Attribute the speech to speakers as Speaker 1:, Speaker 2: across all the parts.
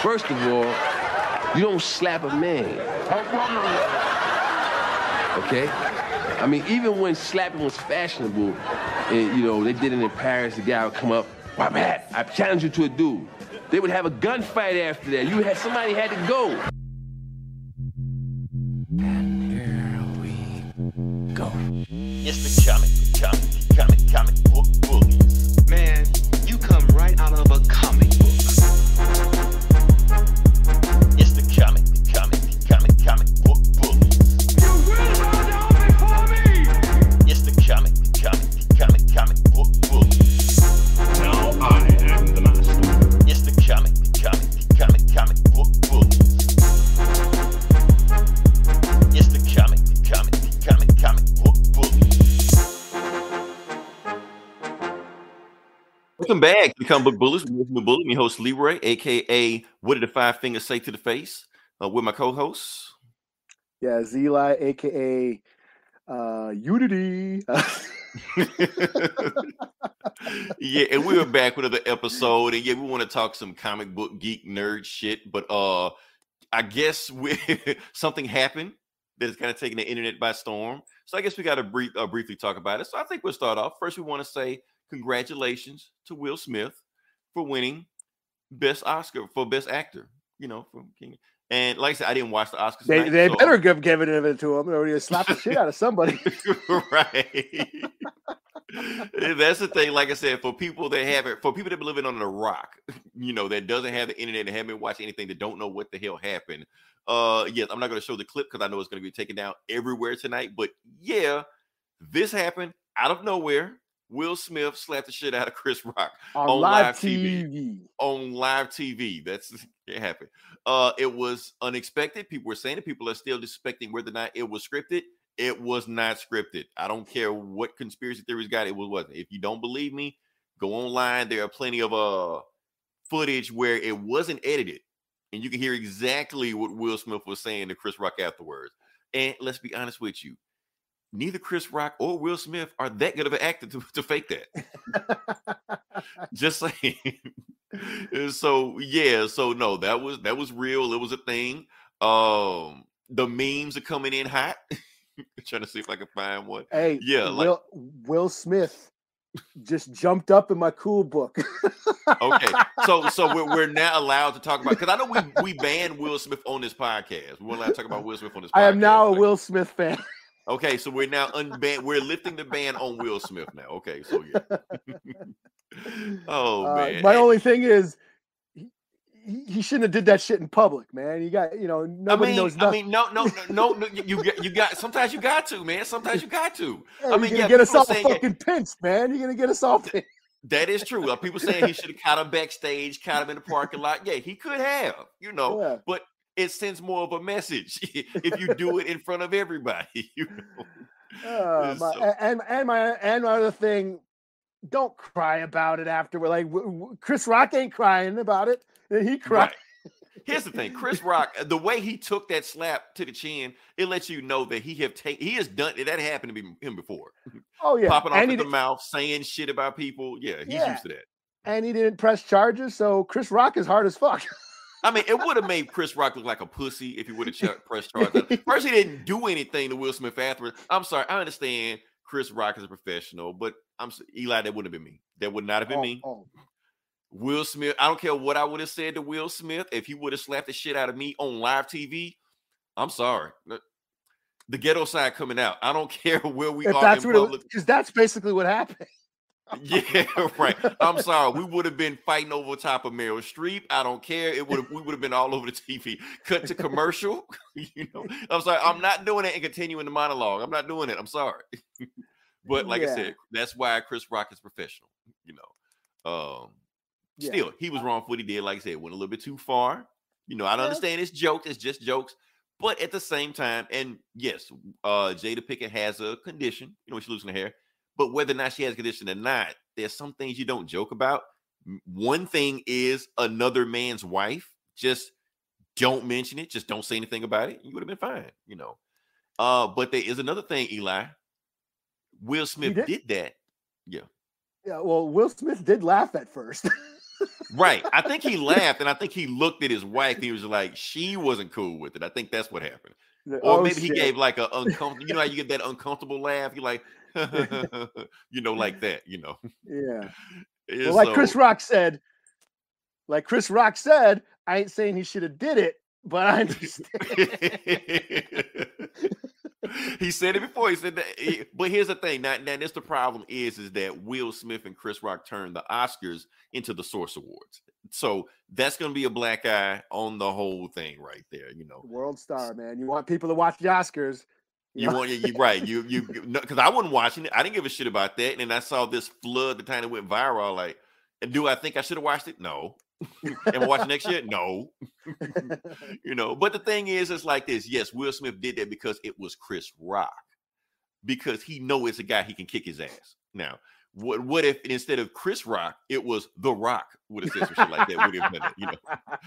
Speaker 1: First of all, you don't slap a man. Okay? I mean, even when slapping was fashionable, and you know, they did it in Paris, the guy would come up, whop hat, I challenge you to a duel. They would have a gunfight after that. Somebody had to go.
Speaker 2: And here we go.
Speaker 3: It's the comic book bullies.
Speaker 4: Man, you come right out of a comic book.
Speaker 3: It's the comic book bullies.
Speaker 4: You will bow down before me!
Speaker 3: It's the comic book bullies.
Speaker 4: Now I am the master.
Speaker 3: It's the comic book bullies. It's the comic book bullies. Welcome back to Comic Book Bullies. I'm your host Leroy, aka What Did the Five Fingers Say to the Face? With my co-hosts.
Speaker 5: Yeah, Eli, aka Unity.
Speaker 3: Yeah, and we're back with another episode, and yeah, we want to talk some comic book geek nerd shit, but I guess something happened that is kind of taking the internet by storm. So I guess we got to briefly talk about it. So I think we'll start off. First, we want to say congratulations to Will Smith for winning Best Oscar for Best Actor. You know, from King. And like I said, I didn't watch the Oscars.
Speaker 5: They better give it to him, or you slap the shit out of somebody.
Speaker 3: Right. That's the thing. Like I said, for people that have been living under a rock, you know, that doesn't have the internet and haven't watched anything, that don't know what the hell happened. Yes, I'm not going to show the clip because I know it's going to be taken down everywhere tonight. But yeah, this happened out of nowhere. Will Smith slapped the shit out of Chris Rock on live TV. On live TV. It happened. It was unexpected. People were saying it. People are still suspecting whether or not it was scripted. It was not scripted. I don't care what conspiracy theories got. It wasn't. If you don't believe me, go online. There are plenty of footage where it wasn't edited, and you can hear exactly what Will Smith was saying to Chris Rock afterwards. And let's be honest with you, neither Chris Rock or Will Smith are that good of an actor to fake that. Just saying. So yeah, so no, that was real. It was a thing. The memes are coming in hot. Trying to see if I can find one.
Speaker 5: Hey,
Speaker 3: yeah,
Speaker 5: Will Smith just jumped up in my cool book.
Speaker 3: Okay, so we're now allowed to talk about, because I know we banned Will Smith on this podcast. We weren't allowed to talk about Will Smith on this podcast.
Speaker 5: I am now a Will Smith fan.
Speaker 3: Okay, so we're now unbanned. We're lifting the ban on Will Smith now. Okay, so yeah. Oh man.
Speaker 5: My only thing is, he shouldn't have did that shit in public, man. Nobody knows nothing.
Speaker 3: No. You got. Sometimes you got to, man. Sometimes you got to.
Speaker 5: Yeah, you're gonna get us all fucking pinched, man. You're gonna get us all pinched.
Speaker 3: That is true. People saying he should have caught him backstage, caught him in the parking lot. Yeah, he could have,
Speaker 5: Yeah.
Speaker 3: But it sends more of a message if you do it in front of everybody.
Speaker 5: And my other thing, don't cry about it afterward. Like Chris Rock ain't crying about it. He cried.
Speaker 3: Right. Here's the thing, Chris Rock, the way he took that slap to the chin, it lets you know that he has done it. That happened to him before.
Speaker 5: Oh yeah,
Speaker 3: popping off at the mouth, saying shit about people. Yeah, he's used to that.
Speaker 5: And he didn't press charges, so Chris Rock is hard as fuck.
Speaker 3: I mean, it would have made Chris Rock look like a pussy if he would have pressed charges. First, he didn't do anything to Will Smith afterwards. I'm sorry, I understand Chris Rock is a professional, but Eli, that wouldn't have been me. That would not have been me. Will Smith, I don't care what I would have said to Will Smith. If he would have slapped the shit out of me on live TV, I'm sorry. The ghetto side coming out. I don't care where we are in public.
Speaker 5: Because that's basically what happened.
Speaker 3: Yeah, right. I'm sorry. We would have been fighting over top of Meryl Streep. I don't care. We would have been all over the TV. Cut to commercial. I'm sorry. I'm not doing it and continuing the monologue. I'm not doing it. I'm sorry. But like I said, that's why Chris Rock is professional. Still, he was wrong for what he did. Like I said, went a little bit too far. I don't understand it's jokes. It's just jokes. But at the same time, and yes, Jada Pinkett has a condition. She's losing her hair. But whether or not she has a condition or not, there's some things you don't joke about. One thing is another man's wife. Just don't mention it. Just don't say anything about it. You would have been fine, But there is another thing, Eli. Will Smith did that. Yeah.
Speaker 5: Yeah, well, Will Smith did laugh at first.
Speaker 3: Right. I think he laughed, and I think he looked at his wife, and he was like, she wasn't cool with it. I think that's what happened. Or
Speaker 5: Oh,
Speaker 3: maybe he
Speaker 5: shit.
Speaker 3: gave like a uncomfortable, you know how you get that uncomfortable laugh? You're like, you know, like that, you know.
Speaker 5: Yeah.
Speaker 3: And
Speaker 5: Well, like Chris
Speaker 3: so
Speaker 5: Rock said, I ain't saying he should have did it, but I understand.
Speaker 3: he said it before. He said that, but here's the thing. Now that's the problem is that Will Smith and Chris Rock turned the Oscars into the Source Awards. So that's going to be a black eye on the whole thing right there. You know,
Speaker 5: World star, man. You want people to watch the Oscars.
Speaker 3: you right. You because I wasn't watching it. I didn't give a shit about that. And then I saw this flood the time it went viral. Like, do I think I should have watched it? No. Am I watching next year? No. You know, but the thing is, it's like this. Yes, Will Smith did that because it was Chris Rock. Because he knows it's a guy he can kick his ass. Now, what if instead of Chris Rock, it was The Rock would have said some shit like that? Would have done it, you know?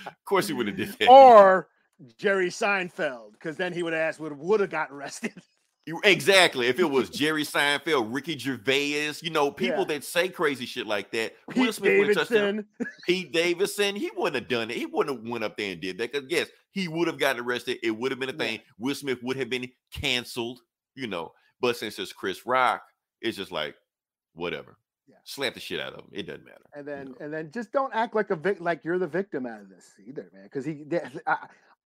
Speaker 3: Of course he would have did that.
Speaker 5: Or Jerry Seinfeld, because then he would have gotten arrested.
Speaker 3: Exactly. If it was Jerry Seinfeld, Ricky Gervais, you know, people that say crazy shit like that, Will Smith would have touched him. Pete Davidson, he wouldn't have done it. He wouldn't have went up there and did that. Because yes, he would have gotten arrested. It would have been a thing. Will Smith would have been canceled, you know. But since it's Chris Rock, it's just like whatever. Yeah. Slap the shit out of him. It doesn't matter.
Speaker 5: And then just don't act like like you're the victim out of this either, man. Because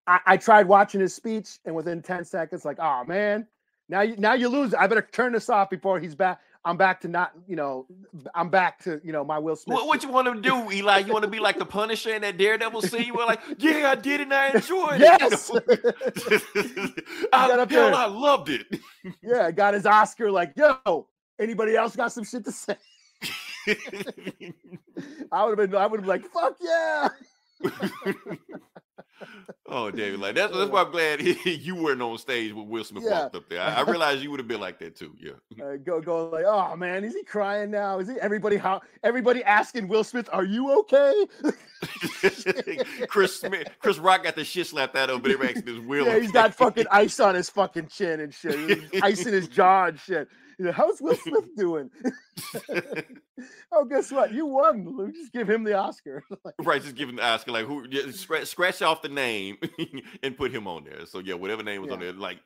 Speaker 5: I tried watching his speech, and within 10 seconds, like, oh man. Now you lose. I better turn this off before he's back. I'm back to my Will Smith.
Speaker 3: What you want to do, Eli? You want to be like the Punisher in that Daredevil scene? You were like, yeah, I did it and I enjoyed it.
Speaker 5: Yes.
Speaker 3: I loved it.
Speaker 5: Yeah, I got his Oscar like, yo, anybody else got some shit to say? I would have been like, fuck yeah.
Speaker 3: Oh, David, like that's why I'm glad you weren't on stage when Will Smith walked up there. I realized you would have been like that too. Yeah.
Speaker 5: Go like, oh man, is he crying now? Is he everybody asking Will Smith, are you okay?
Speaker 3: Chris Rock got the shit slapped out of him, but everybody asking his Will.
Speaker 5: Yeah, he's got fucking ice on his fucking chin and shit. Ice in his jaw and shit. You know, how's Will Smith doing? Oh, guess what? You won. Just give him the Oscar.
Speaker 3: Right, just give him the Oscar. Like, who? Scratch off the name and put him on there. So yeah, whatever name was on there. Like,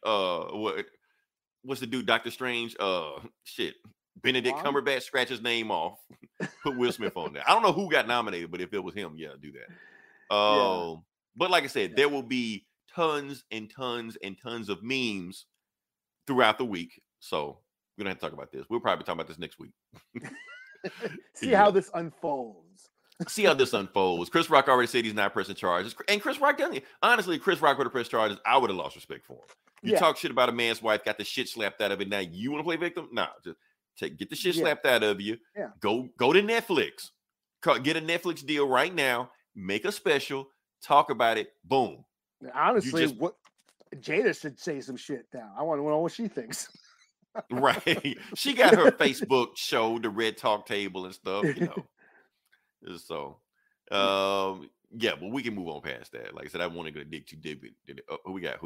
Speaker 3: what's the dude? Doctor Strange. Benedict Cumberbatch. Scratch his name off. Put Will Smith on there. I don't know who got nominated, but if it was him, yeah, do that. But like I said, there will be tons and tons and tons of memes throughout the week. So we don't have to talk about this. We'll probably talk about this next week.
Speaker 5: See how this unfolds.
Speaker 3: See how this unfolds. Chris Rock already said he's not pressing charges. And Chris Rock doesn't. Honestly, Chris Rock would have pressed charges. I would have lost respect for him. You talk shit about a man's wife, got the shit slapped out of it. Now you want to play victim? Nah, just get the shit slapped out of you. Yeah. Go to Netflix. Get a Netflix deal right now. Make a special. Talk about it. Boom.
Speaker 5: Honestly, what Jada should say some shit now. I want to know what she thinks.
Speaker 3: Right. She got her Facebook show, the Red Talk Table and stuff, you know. So, yeah, but we can move on past that. Like I said, I want to go dig too deep. Who we got?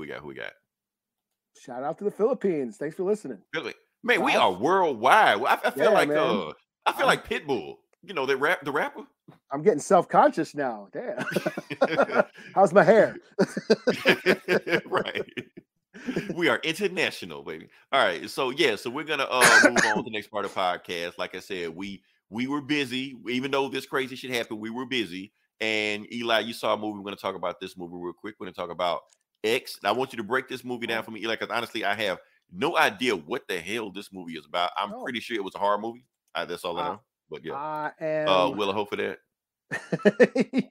Speaker 5: Shout out to the Philippines. Thanks for listening.
Speaker 3: Man, we are worldwide. I feel like Pitbull. You know, the rapper.
Speaker 5: I'm getting self-conscious now. Damn. How's my hair?
Speaker 3: Right. We are international, baby. All right. So we're gonna move on to the next part of the podcast. Like I said, we were busy. Even though this crazy shit happened, we were busy. And Eli, you saw a movie. We're gonna talk about this movie real quick. We're gonna talk about X. And I want you to break this movie down for me, Eli, because honestly, I have no idea what the hell this movie is about. I'm pretty sure it was a horror movie. That's all I know. But yeah, will I hope for that?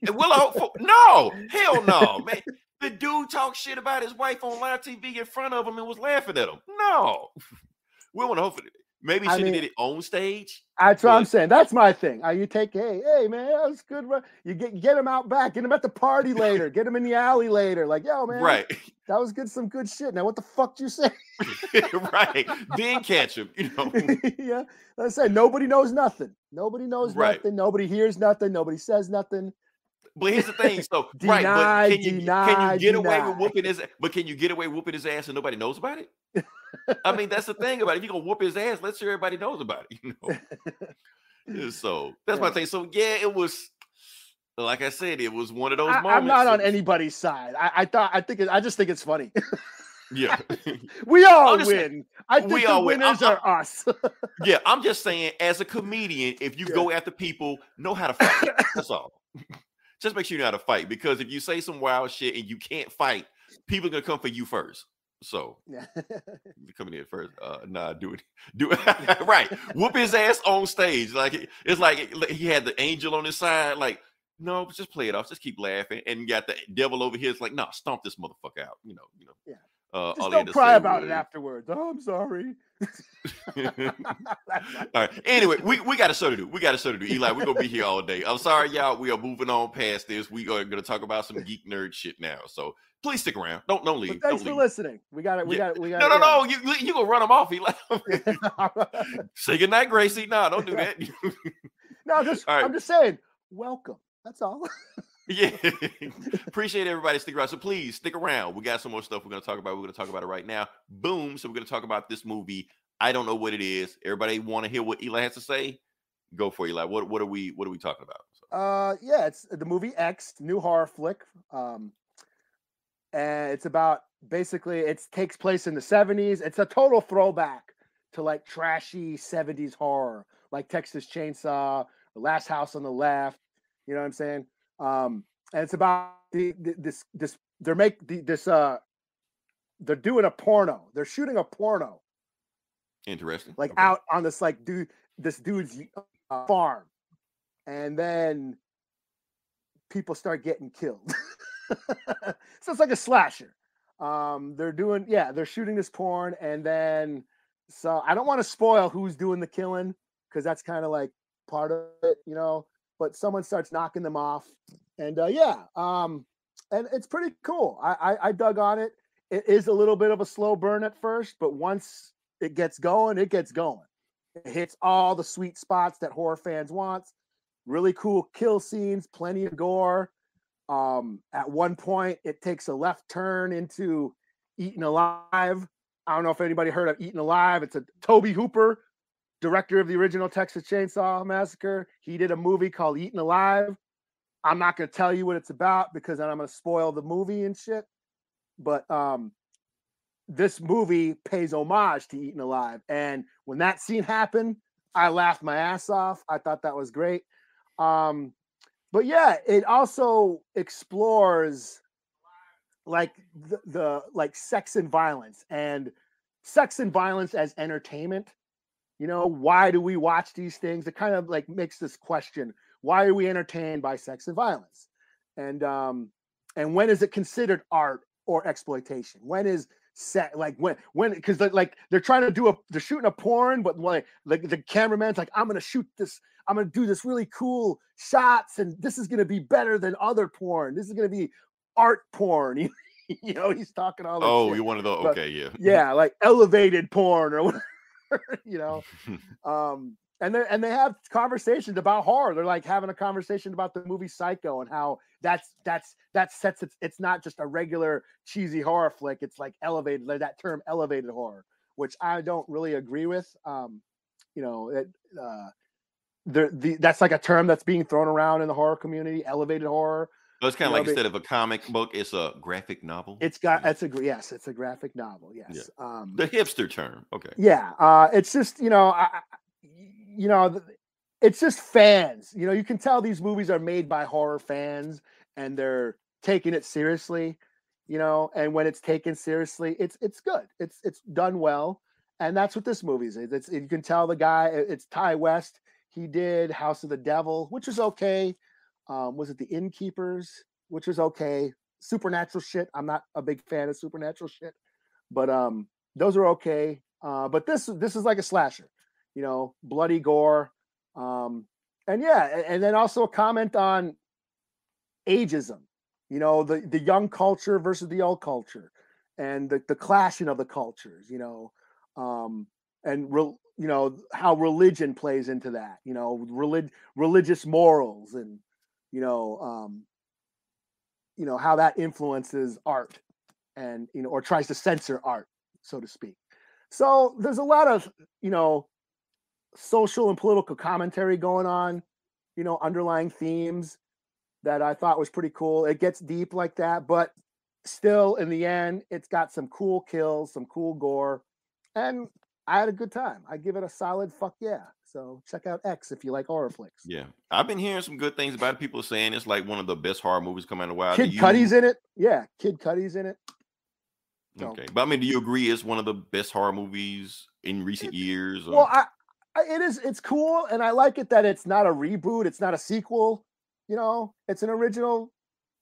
Speaker 3: Will I hope for? No, hell no, man. The dude talked shit about his wife on live TV in front of him and was laughing at him. No, we want to hope for it. Maybe she did it on stage.
Speaker 5: That's what I'm saying. That's my thing. You take, hey, man, that's good. You get him out back. Get him at the party later. Get him in the alley later. Like, yo, man,
Speaker 3: right?
Speaker 5: That was good. Some good shit. Now, what the fuck you say?
Speaker 3: Right. Then catch him. You know.
Speaker 5: Yeah. Like I said, nobody knows nothing. Nobody knows nothing. Nobody hears nothing. Nobody says nothing.
Speaker 3: But here's the thing. So but can you get away with whooping his? But can you get away whooping his ass and nobody knows about it? I mean, that's the thing about it. If you're gonna whoop his ass, let's sure everybody knows about it. You know. So that's my thing. So yeah, it was. like I said, it was one of those moments.
Speaker 5: I'm not on
Speaker 3: It was-
Speaker 5: anybody's side. I just think it's funny.
Speaker 3: yeah.
Speaker 5: We all
Speaker 3: I'm just saying,
Speaker 5: win. I think
Speaker 3: we
Speaker 5: the
Speaker 3: all win.
Speaker 5: winners are us.
Speaker 3: Yeah, I'm just saying, as a comedian, if you
Speaker 5: Yeah.
Speaker 3: go after people, know how to fight. That's all. Just make sure you know how to fight, because if you say some wild shit and you can't fight, people are gonna come for you first. So
Speaker 5: Yeah.
Speaker 3: you coming in first. Nah, do it right. Whoop his ass on stage. Like it's like he had the angel on his side. Like, no, just play it off. Just keep laughing. And you got the devil over here. It's like, nah, stomp this motherfucker out. You know.
Speaker 5: Yeah.
Speaker 3: All
Speaker 5: Just
Speaker 3: they had
Speaker 5: don't
Speaker 3: to
Speaker 5: cry
Speaker 3: say
Speaker 5: about it
Speaker 3: was-
Speaker 5: afterwards. Oh, I'm sorry.
Speaker 3: All right. Anyway, we got a show to do. Eli, we're gonna be here all day. I'm sorry, y'all. We are moving on past this. We are gonna talk about some geek nerd shit now. So please stick around. Don't leave.
Speaker 5: But thanks
Speaker 3: Don't
Speaker 5: for
Speaker 3: leave.
Speaker 5: listening. We got it.
Speaker 3: No. You gonna run them off, Eli? Say goodnight, Gracie. No, don't do that.
Speaker 5: No, just
Speaker 3: All right.
Speaker 5: I'm just saying, welcome. That's all.
Speaker 3: Yeah. Appreciate everybody sticking around. So please stick around. We got some more stuff we're gonna talk about. We're gonna talk about it right now. Boom. So we're gonna talk about this movie. I don't know what it is. Everybody want to hear what Eli has to say? Go for it, Eli. What are we talking about? So,
Speaker 5: Yeah, it's the movie X, new horror flick. And it's about basically it takes place in the 70s. It's a total throwback to like trashy 70s horror, like Texas Chainsaw, The Last House on the Left. You know what I'm saying? And it's about they're doing a porno. They're shooting a porno
Speaker 3: interesting.
Speaker 5: like
Speaker 3: Okay.
Speaker 5: out on this this dude's farm, and then people start getting killed. So it's like a slasher. They're shooting this porn, and then so I don't want to spoil who's doing the killing because that's kind of like part of it, you know. But someone starts knocking them off, and and it's pretty cool. I dug on it. It is a little bit of a slow burn at first, but once it gets going, it gets going. It hits all the sweet spots that horror fans want. Really cool kill scenes, plenty of gore. At one point, it takes a left turn into Eaten Alive. I don't know if anybody heard of Eaten Alive. It's a Tobe Hooper, director of the original Texas Chainsaw Massacre. He did a movie called Eaten Alive. I'm not going to tell you what it's about because then I'm going to spoil the movie and shit. But this movie pays homage to Eaten Alive. And when that scene happened, I laughed my ass off. I thought that was great. But yeah, it also explores like the like sex and violence as entertainment. You know, why do we watch these things? It kind of like makes this question: why are we entertained by sex and violence? And when is it considered art or exploitation? When is like when because like they're shooting a porn, but like the cameraman's like, I'm gonna shoot this, I'm gonna do this really cool shots, and this is gonna be better than other porn. This is gonna be art porn. You know, he's talking all this shit.
Speaker 3: You're one of those.
Speaker 5: But,
Speaker 3: Okay, yeah.
Speaker 5: Yeah, like elevated porn or whatever. You know, and they have conversations about horror. They're like having a conversation about the movie Psycho and how that sets it's not just a regular cheesy horror flick. It's like elevated, like that term elevated horror, which I don't really agree with. You know, that's like a term that's being thrown around in the horror community, elevated horror.
Speaker 3: It's kind of like instead of a comic book, it's a graphic novel.
Speaker 5: It's a graphic novel. Yes.
Speaker 3: Yeah. The hipster term. Okay.
Speaker 5: Yeah. It's just, it's just fans. You know, you can tell these movies are made by horror fans and they're taking it seriously, you know, and when it's taken seriously, it's good. It's done well. And that's what this movie is. You can tell the guy, it's Ty West. He did House of the Devil, which was okay. Was it The Innkeepers, which was okay. Supernatural shit. I'm not a big fan of supernatural shit, but those are okay. But this is like a slasher, you know, bloody gore. And then also a comment on ageism, you know, the young culture versus the old culture, and the clashing of the cultures, you know, you know, how religion plays into that, you know, religious morals, and you know how that influences art, and you know, or tries to censor art, so to speak. So there's a lot of, you know, social and political commentary going on, you know, underlying themes. that I thought was pretty cool. It gets deep like that, but still, in the end, it's got some cool kills, some cool gore, and I had a good time. I give it a solid fuck yeah. So check out X if you like horror flicks.
Speaker 3: Yeah, I've been hearing some good things about it. People saying it's like one of the best horror movies come out in a while.
Speaker 5: Kid Cudi's in it. Yeah, Kid Cudi's in it. So.
Speaker 3: Okay, but I mean, do you agree it's one of the best horror movies in recent years? Or?
Speaker 5: Well, it is. It's cool, and I like it that it's not a reboot. It's not a sequel. You know, it's an original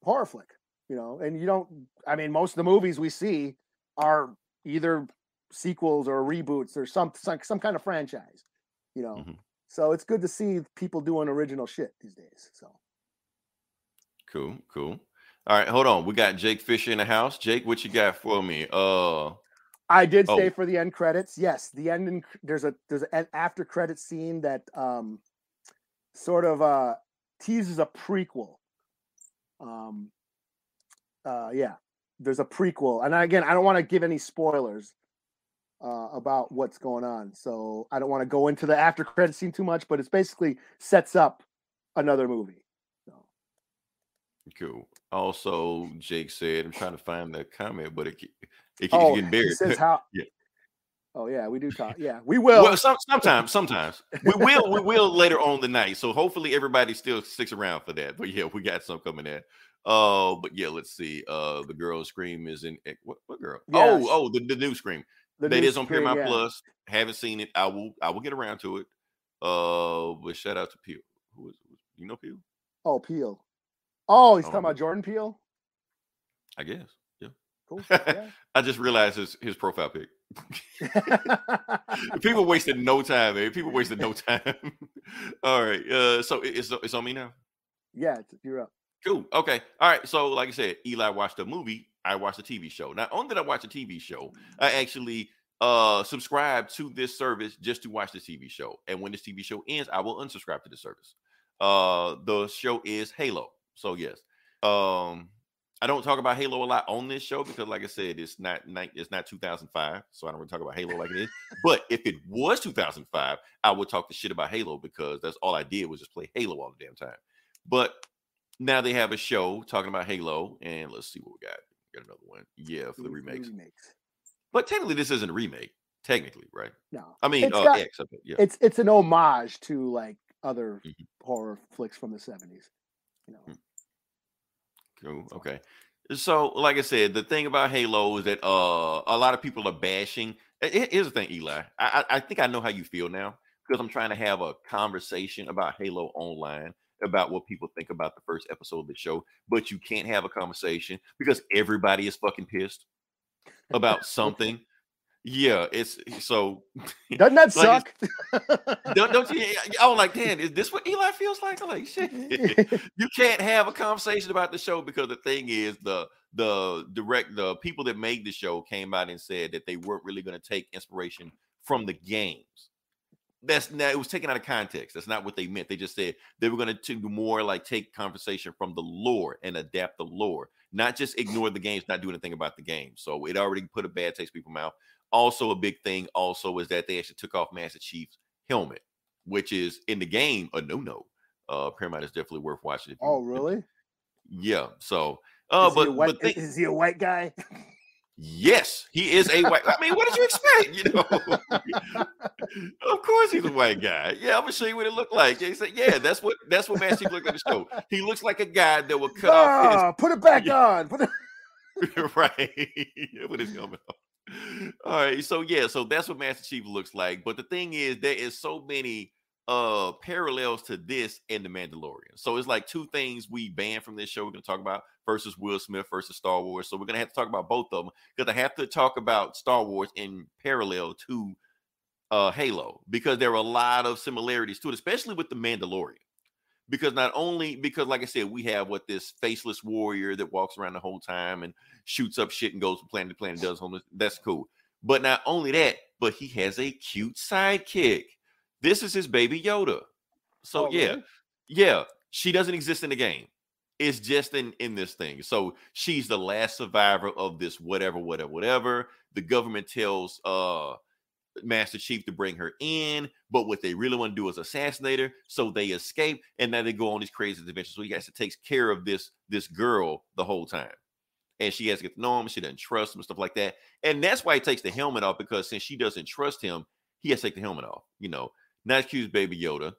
Speaker 5: horror flick. You know, and you don't. I mean, most of the movies we see are either sequels or reboots or some kind of franchise. You know, so it's good to see people doing original shit these days. So
Speaker 3: cool. All right, hold on. We got Jake Fisher in the house. Jake, what you got for me?
Speaker 5: I did say for the end credits, yes, the ending. There's an after credit scene that sort of teases a prequel. Yeah, there's a prequel, and again, I don't want to give any spoilers about what's going on, so I don't want to go into the after credit scene too much. But it's basically sets up another movie. So.
Speaker 3: Cool. Also, Jake said, I'm trying to find the comment, but it keeps getting buried.
Speaker 5: He says how?
Speaker 3: Yeah.
Speaker 5: Oh yeah, we do talk. Yeah, we will.
Speaker 3: Well, sometimes we will later on the night. So hopefully everybody still sticks around for that. But yeah, we got some coming in. But yeah, let's see. The girl Scream is in what girl? Yeah, the new Scream. That is on Paramount Plus. Haven't seen it. I will get around to it. But shout out to Peele. Who is you know Peele?
Speaker 5: Oh, Peele. Oh, he's talking about Jordan Peele?
Speaker 3: I guess. Yeah.
Speaker 5: Cool. Yeah.
Speaker 3: I just realized his profile pic. People wasted no time, man. People wasted no time. All right. So it's on me now?
Speaker 5: Yeah, you're up.
Speaker 3: Cool. Okay. All right. So like I said, Eli watched a movie. I watched a TV show. Not only did I watch a TV show, I actually subscribed to this service just to watch the TV show. And when this TV show ends, I will unsubscribe to the service. The show is Halo. So yes, I don't talk about Halo a lot on this show because, like I said, it's not 2005, so I don't really talk about Halo like it is. But if it was 2005, I would talk the shit about Halo because that's all I did was just play Halo all the damn time. But now they have a show talking about Halo, and let's see what we got. Got another one, yeah, for the remakes. But technically, this isn't a remake, technically, right?
Speaker 5: No,
Speaker 3: I mean, X. Yeah,
Speaker 5: it's an homage to like other horror flicks from the 70s. You know.
Speaker 3: Cool. Okay. So, like I said, the thing about Halo is that a lot of people are bashing. Here's the thing, Eli. I think I know how you feel now because I'm trying to have a conversation about Halo online about what people think about the first episode of the show, but you can't have a conversation because everybody is fucking pissed about something. Yeah, it's so.
Speaker 5: Doesn't that suck?
Speaker 3: Don't you? I'm like, Dan, is this what Eli feels like? I'm like, shit. You can't have a conversation about the show because the thing is, the people that made the show came out and said that they weren't really going to take inspiration from the games. It was taken out of context. That's not what they meant. They just said they were going to more like take conversation from the lore and adapt the lore, not just ignore the games, not do anything about the game. So it already put a bad taste in people's mouth. Also, a big thing also is that they actually took off Master Chief's helmet, which is in the game a no. Paramount is definitely worth watching.
Speaker 5: Oh, really?
Speaker 3: Yeah. So,
Speaker 5: is he a white guy?
Speaker 3: Yes, he is a white. I mean, what did you expect? You know, of course he's a white guy. Yeah, I'm gonna show you what it looked like. He said, "Yeah, that's what Master Chief looked like in the show. He looks like a guy that will cut off.
Speaker 5: Put it back on.
Speaker 3: Right. Put his helmet on." All right, so that's what Master Chief looks like. But the thing is, there is so many parallels to this and the Mandalorian. So it's like two things we banned from this show. We're gonna talk about versus Will Smith versus Star Wars. So we're gonna have to talk about both of them because I have to talk about Star Wars in parallel to Halo because there are a lot of similarities to it, especially with the Mandalorian. Because like I said, we have this faceless warrior that walks around the whole time and shoots up shit and goes from planet to planet, does homeless. That's cool. But not only that, but he has a cute sidekick. This is his baby Yoda. So really? Yeah, she doesn't exist in the game. It's just in this thing. So she's the last survivor of this whatever. The government tells Master Chief to bring her in, but what they really want to do is assassinate her. So they escape, and now they go on these crazy adventures. So he has to take care of this girl the whole time, and she has to get to know him. She doesn't trust him and stuff like that, and that's why he takes the helmet off, because since she doesn't trust him, he has to take the helmet off. Not accuse Baby Yoda.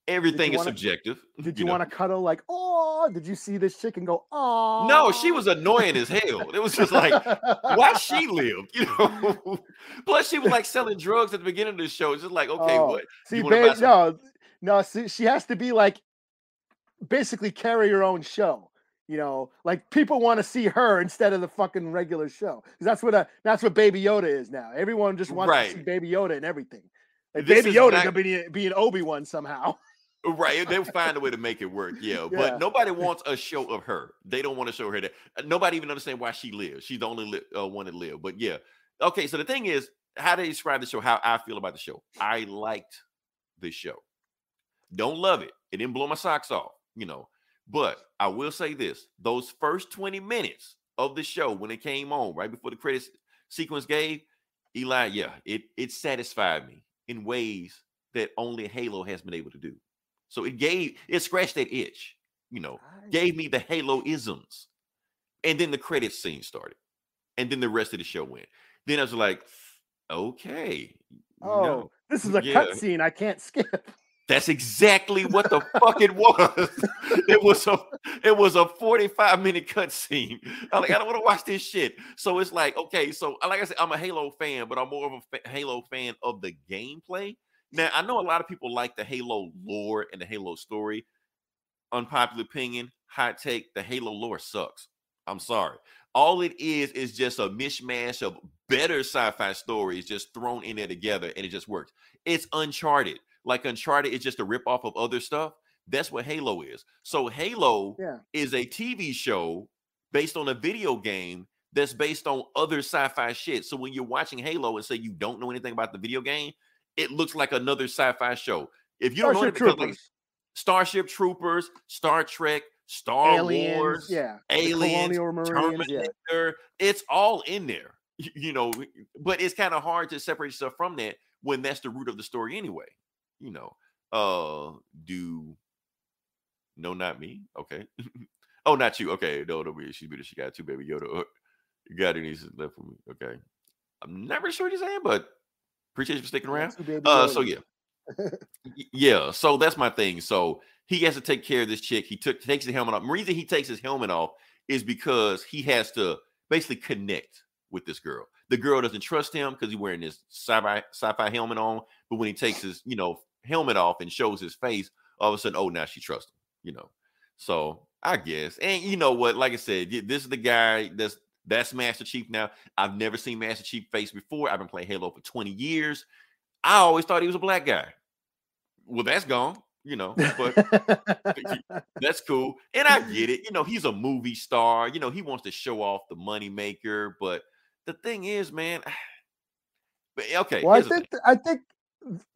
Speaker 3: Everything is subjective.
Speaker 5: Did you want to cuddle like, oh, did you see this chick and go, oh?
Speaker 3: No, she was annoying as hell. It was just like, why she lived, Plus, she was like selling drugs at the beginning of the show. It's just like, okay, what?
Speaker 5: See, babe, no, see, she has to be like, basically carry her own show. Like people want to see her instead of the fucking regular show. Because that's what Baby Yoda is now. Everyone just wants to see Baby Yoda and everything. Like Baby Yoda gonna be an Obi-Wan somehow.
Speaker 3: Right, they'll find a way to make it work. Yeah, but nobody wants a show of her. They don't want to show her that. Nobody even understands why she lives. She's the only one that live. But yeah, okay. So the thing is, how to describe the show? How I feel about the show? I liked the show. Don't love it. It didn't blow my socks off. But I will say this: those first 20 minutes of the show, when it came on right before the credits sequence gave, Eli, it satisfied me in ways that only Halo has been able to do. So it scratched that itch, gave me the Halo isms. And then the credits scene started. And then the rest of the show went. Then I was like, okay.
Speaker 5: This is a cutscene I can't skip.
Speaker 3: That's exactly what the fuck it was. It was a 45-minute cutscene. I'm like, I don't want to watch this shit. So it's like, okay, so like I said, I'm a Halo fan, but I'm more of a Halo fan of the gameplay. Now, I know a lot of people like the Halo lore and the Halo story. Unpopular opinion, hot take, the Halo lore sucks. I'm sorry. All it is just a mishmash of better sci-fi stories just thrown in there together, and it just works. It's Uncharted. Like Uncharted is just a ripoff of other stuff. That's what Halo is. So Halo is a TV show based on a video game that's based on other sci-fi shit. So when you're watching Halo and say you don't know anything about the video game, it looks like another sci-fi show. If you don't know anything, like Starship Troopers, Star Trek, Star Wars, Aliens, Terminator, it's all in there. But it's kind of hard to separate yourself from that when that's the root of the story anyway. No, not me. Okay. Oh, not you. Okay, no, she's better. She got two Baby Yoda. You got any left for me? Okay. I'm not really sure what you're saying, but appreciate you for sticking around. So yeah. So that's my thing. So he has to take care of this chick. He takes the helmet off. The reason he takes his helmet off is because he has to basically connect with this girl. The girl doesn't trust him because he's wearing this sci-fi helmet on. But when he takes his, helmet off and shows his face, all of a sudden, now she trusts him. So I guess, and you know what? Like I said, this is the guy that's Master Chief now. I've never seen Master Chief face before. I've been playing Halo for 20 years. I always thought he was a black guy. Well, that's gone, but that's cool. And I get it. He's a movie star. He wants to show off the money maker. But the thing is, man, okay.
Speaker 5: Well, I think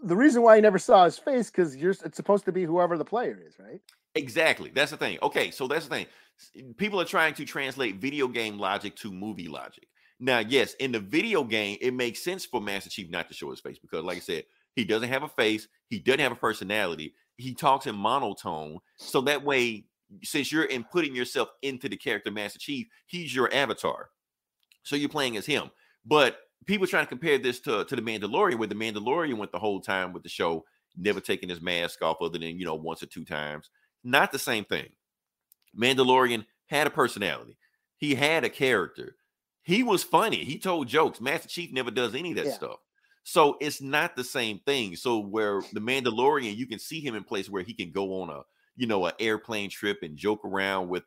Speaker 5: the reason why you never saw his face because it's supposed to be whoever the player is, right?
Speaker 3: Exactly. That's the thing. Okay, so that's the thing. People are trying to translate video game logic to movie logic. Now, yes, in the video game, it makes sense for Master Chief not to show his face because, like I said, he doesn't have a face. He doesn't have a personality. He talks in monotone. So that way, since you're putting yourself into the character Master Chief, he's your avatar. So you're playing as him. But people trying to compare this to the Mandalorian, where the Mandalorian went the whole time with the show, never taking his mask off other than, once or two times. Not the same thing. Mandalorian had a personality. He had a character. He was funny. He told jokes. Master Chief never does any of that stuff. So it's not the same thing. So where the Mandalorian, you can see him in place where he can go on an airplane trip and joke around with,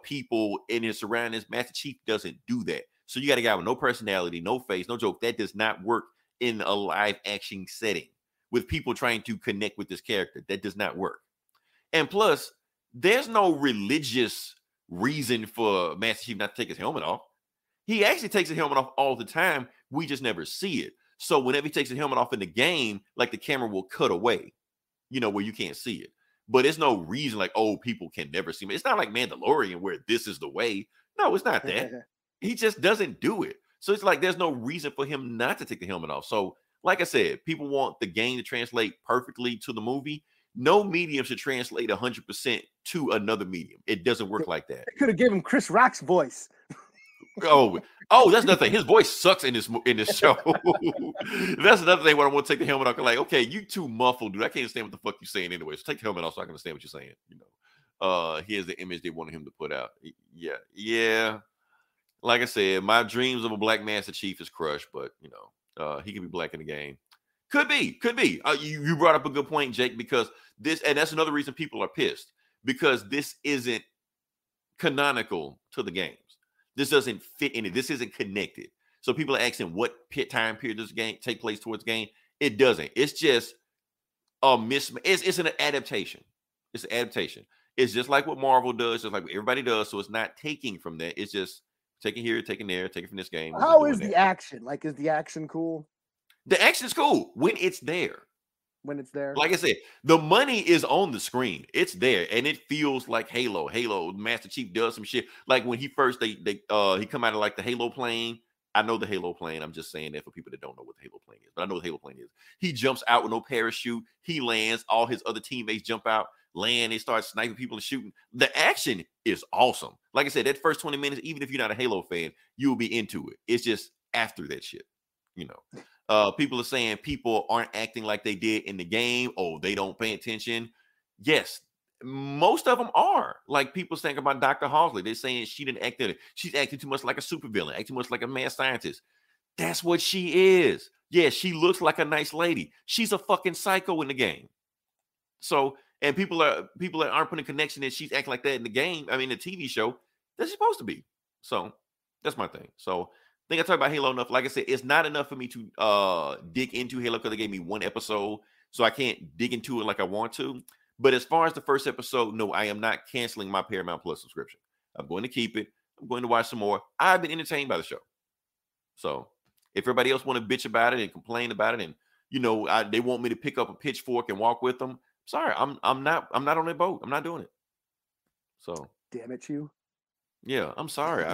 Speaker 3: people in his surroundings. Master Chief doesn't do that. So you got a guy with no personality, no face, no joke. That does not work in a live action setting with people trying to connect with this character. That does not work. And plus, there's no religious reason for Master Chief not to take his helmet off. He actually takes his helmet off all the time. We just never see it. So whenever he takes his helmet off in the game, like the camera will cut away, where you can't see it. But there's no reason like, people can never see me. It's not like Mandalorian where this is the way. No, it's not that. He just doesn't do it. So it's like there's no reason for him not to take the helmet off. So, like I said, people want the game to translate perfectly to the movie. No medium should translate 100% to another medium. It doesn't work like that.
Speaker 5: They could have given him Chris Rock's voice.
Speaker 3: Oh, that's another thing. His voice sucks in this show. That's another thing. When I want to take the helmet off, I'm like, okay, you too muffled, dude. I can't understand what the fuck you're saying anyway. So take the helmet off so I can understand what you're saying. Here's the image they wanted him to put out. Yeah. Like I said, my dreams of a black Master Chief is crushed, but he can be black in the game. Could be. You brought up a good point, Jake, because and that's another reason people are pissed, because this isn't canonical to the games. This doesn't fit in it. This isn't connected. So people are asking what time period does game take place towards game. It doesn't. It's just a mismatch. It's an adaptation. It's an adaptation. It's just like what Marvel does, just like what everybody does. So it's not taking from that. It's just taking here, taking there, taking from this game.
Speaker 5: How is the action? Like, is the action cool?
Speaker 3: The action's cool when it's there.
Speaker 5: When it's there.
Speaker 3: Like I said, the money is on the screen. It's there, and it feels like Halo. Master Chief does some shit. Like when he first he come out of like the Halo plane. I know the Halo plane. I'm just saying that for people that don't know what the Halo plane is, but I know what the Halo plane is. He jumps out with no parachute. He lands. All his other teammates jump out, land. They start sniping people and shooting. The action is awesome. Like I said, that first 20 minutes, even if you're not a Halo fan, you'll be into it. It's just after that shit, people are saying people aren't acting like they did in the game. Oh, they don't pay attention. Yes, most of them are. Like people saying about Dr. Halsey. They're saying she didn't act in it. She's acting too much like a supervillain, acting too much like a mad scientist. That's what she is. Yeah, she looks like a nice lady. She's a fucking psycho in the game. So, and people that aren't putting a connection that she's acting like that in the game. I mean, the TV show, that's supposed to be. So that's my thing. So I think I talked about Halo enough. Like I said, it's not enough for me to dig into Halo because they gave me one episode, so I can't dig into it like I want to. But as far as the first episode, no, I am not canceling my Paramount Plus subscription. I'm going to keep it. I'm going to watch some more. I've been entertained by the show. So if everybody else want to bitch about it and complain about it, and they want me to pick up a pitchfork and walk with them, sorry, I'm not on that boat. I'm not doing it. So
Speaker 5: damn it, you.
Speaker 3: Yeah, I'm sorry.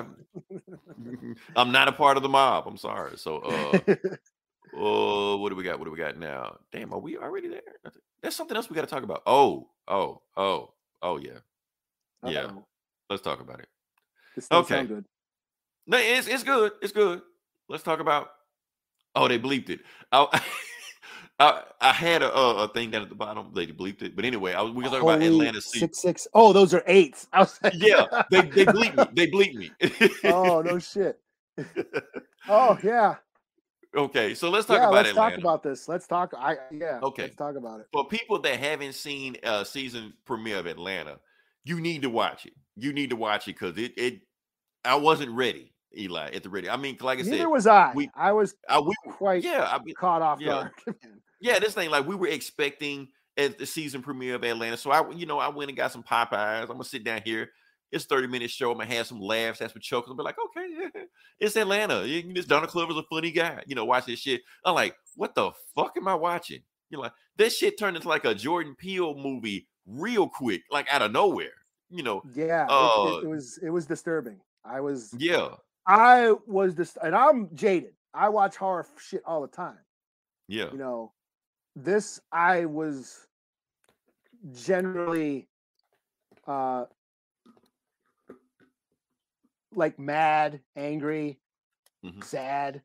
Speaker 3: I'm not a part of the mob. I'm sorry. So, what do we got now? Damn, are we already there? There's something else we got to talk about. Oh, yeah. Yeah. Let's talk about it.
Speaker 5: This doesn't sound good.
Speaker 3: No, it's good. It's good. Let's talk about. Oh, they bleeped it. I had a thing down at the bottom. They bleeped it, but anyway, we're gonna talk about Atlanta.
Speaker 5: 666. Oh, those are 8s. I was like,
Speaker 3: yeah, they bleeped me. They bleeped me.
Speaker 5: Oh no shit. Oh yeah.
Speaker 3: Okay, so let's talk about
Speaker 5: let's
Speaker 3: Atlanta.
Speaker 5: Talk about this. Let's talk.
Speaker 3: Okay.
Speaker 5: Let's talk about it.
Speaker 3: For people that haven't seen season premiere of Atlanta, you need to watch it. You need to watch it because I wasn't ready, Eli, at the ready. I mean, like I said,
Speaker 5: neither was I. I was quite caught off guard.
Speaker 3: Yeah, this thing, like we were expecting at the season premiere of Atlanta. So I went and got some Popeyes. I'm gonna sit down here. It's 30-minute show. I'm gonna have some laughs, have some chokes. I'll be like, okay, yeah, it's Atlanta. This Donald Glover's a funny guy. Watch this shit. I'm like, what the fuck am I watching? Like this shit turned into like a Jordan Peele movie real quick, like out of nowhere.
Speaker 5: Yeah, it was disturbing. I was and I'm jaded. I watch horror shit all the time.
Speaker 3: Yeah.
Speaker 5: This I was generally like mad, angry, sad.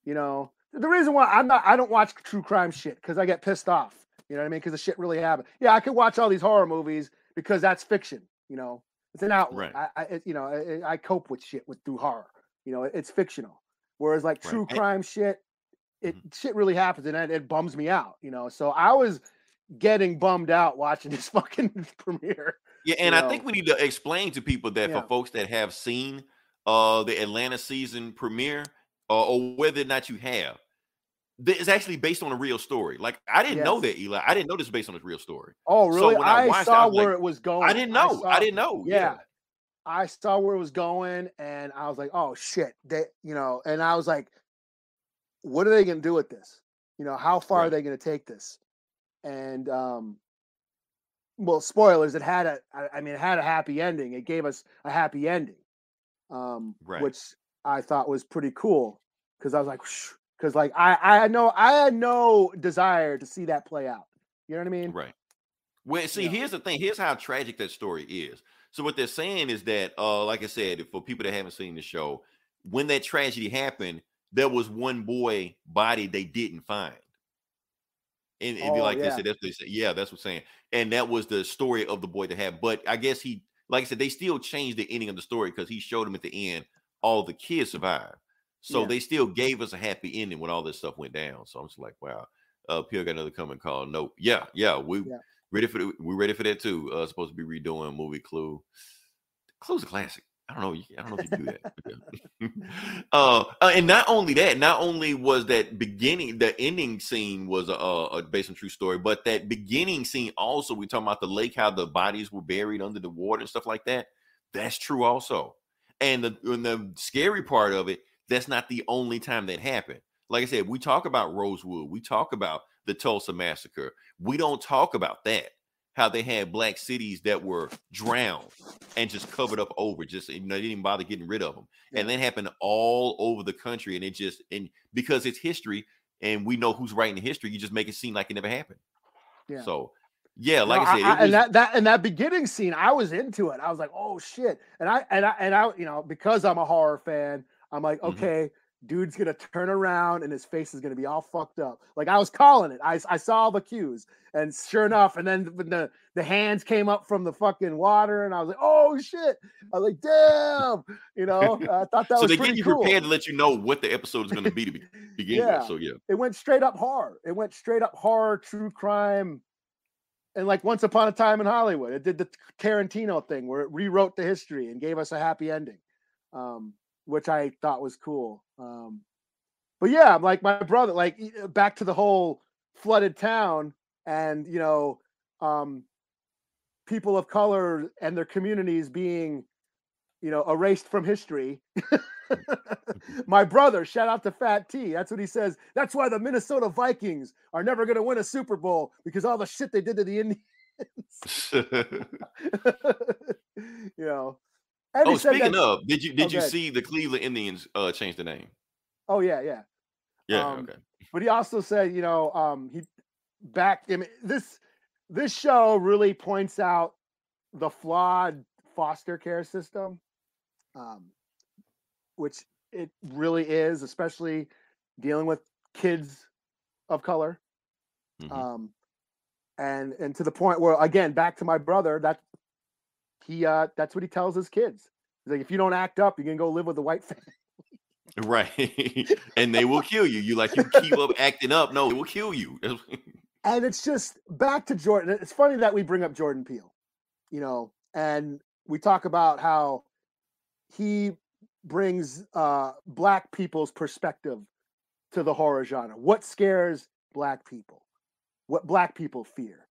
Speaker 5: The reason why I don't watch true crime shit because I get pissed off. You know what I mean? Because the shit really happened. Yeah, I could watch all these horror movies because that's fiction. It's an outlet.
Speaker 3: Right.
Speaker 5: I cope with shit through horror. It's fictional. Whereas like true crime shit, shit really happens and it bums me out. So I was getting bummed out watching this fucking premiere.
Speaker 3: Yeah, and I think we need to explain to people that for folks that have seen the Atlanta season premiere, or whether or not you have, it's actually based on a real story. Like I didn't know that, Eli. I didn't know this was based on a real story.
Speaker 5: Oh, really?
Speaker 3: So when I
Speaker 5: saw where it was going.
Speaker 3: I didn't know. I didn't know.
Speaker 5: Yeah. I saw where it was going, and I was like, "Oh shit!" And I was like, "What are they going to do with this? How far are they going to take this?" And well, spoilers. It had a happy ending. It gave us a happy ending, which I thought was pretty cool. because I was like, because like I had no desire to see that play out. You know what I mean?
Speaker 3: Right. Well, see, here's the thing. Here's how tragic that story is. So what they're saying is that, like I said, for people that haven't seen the show, when that tragedy happened, there was one boy body they didn't find. And like they said, that's what they said. Yeah, that's what I'm saying. And that was the story of the boy that had. But I guess like I said, they still changed the ending of the story because he showed them at the end all the kids survived. So they still gave us a happy ending when all this stuff went down. So I'm just like, wow. Pierre got another comment call. Nope. Yeah. Ready for we're ready for that too. Supposed to be redoing movie Clue. Clue's a classic. I don't know if you do that. And not only that, not only was that the ending scene was a based on true story, but that beginning scene also, we talking about the lake, how the bodies were buried under the water and stuff like that. That's true also. And the scary part of it, that's not the only time that happened. Like I said, we talk about Rosewood, we talk about the Tulsa massacre. We don't talk about that. How they had black cities that were drowned and just covered up over, just they didn't even bother getting rid of them. And that happened all over the country. And because it's history and we know who's writing the history, you just make it seem like it never happened. So like I said,
Speaker 5: that beginning scene, I was into it. I was like, oh shit. And I because I'm a horror fan, I'm like, okay, dude's gonna turn around and his face is gonna be all fucked up. Like I was calling it. I saw the cues, and sure enough, and then the hands came up from the fucking water, and I was like, oh shit. I was like, damn, I thought that
Speaker 3: so
Speaker 5: was
Speaker 3: they
Speaker 5: pretty
Speaker 3: get you
Speaker 5: cool.
Speaker 3: prepared to let you know what the episode is going to be to begin with. So
Speaker 5: it went straight up horror. It went straight up horror, true crime, and like Once Upon a Time in Hollywood. It did the Tarantino thing where it rewrote the history and gave us a happy ending. Which I thought was cool. But yeah, like my brother, like back to the whole flooded town and, people of color and their communities being, erased from history. My brother, shout out to Fat T. That's what he says. That's why the Minnesota Vikings are never going to win a Super Bowl, because all the shit they did to the Indians. And
Speaker 3: speaking of, did you see the Cleveland Indians change the name?
Speaker 5: Oh yeah.
Speaker 3: Okay.
Speaker 5: But he also said, this show really points out the flawed foster care system, which it really is, especially dealing with kids of color. And to the point where, again, back to my brother, that's what he tells his kids. He's like, if you don't act up, you're gonna go live with the white family.
Speaker 3: Right. And they will kill you. You keep up acting up. No, it will kill you.
Speaker 5: And it's just back to Jordan. It's funny that we bring up Jordan Peele, and we talk about how he brings black people's perspective to the horror genre. What scares black people? What black people fear?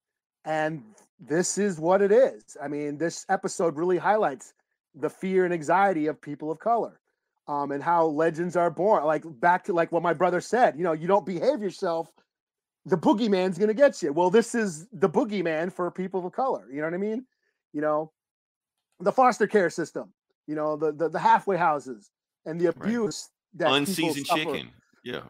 Speaker 5: And this is what it is. I mean, this episode really highlights the fear and anxiety of people of color, and how legends are born. Like back to like what my brother said, you don't behave yourself, the boogeyman's going to get you. Well, this is the boogeyman for people of color. You know what I mean? The foster care system, the halfway houses and the abuse that
Speaker 3: unseasoned chicken. Yeah.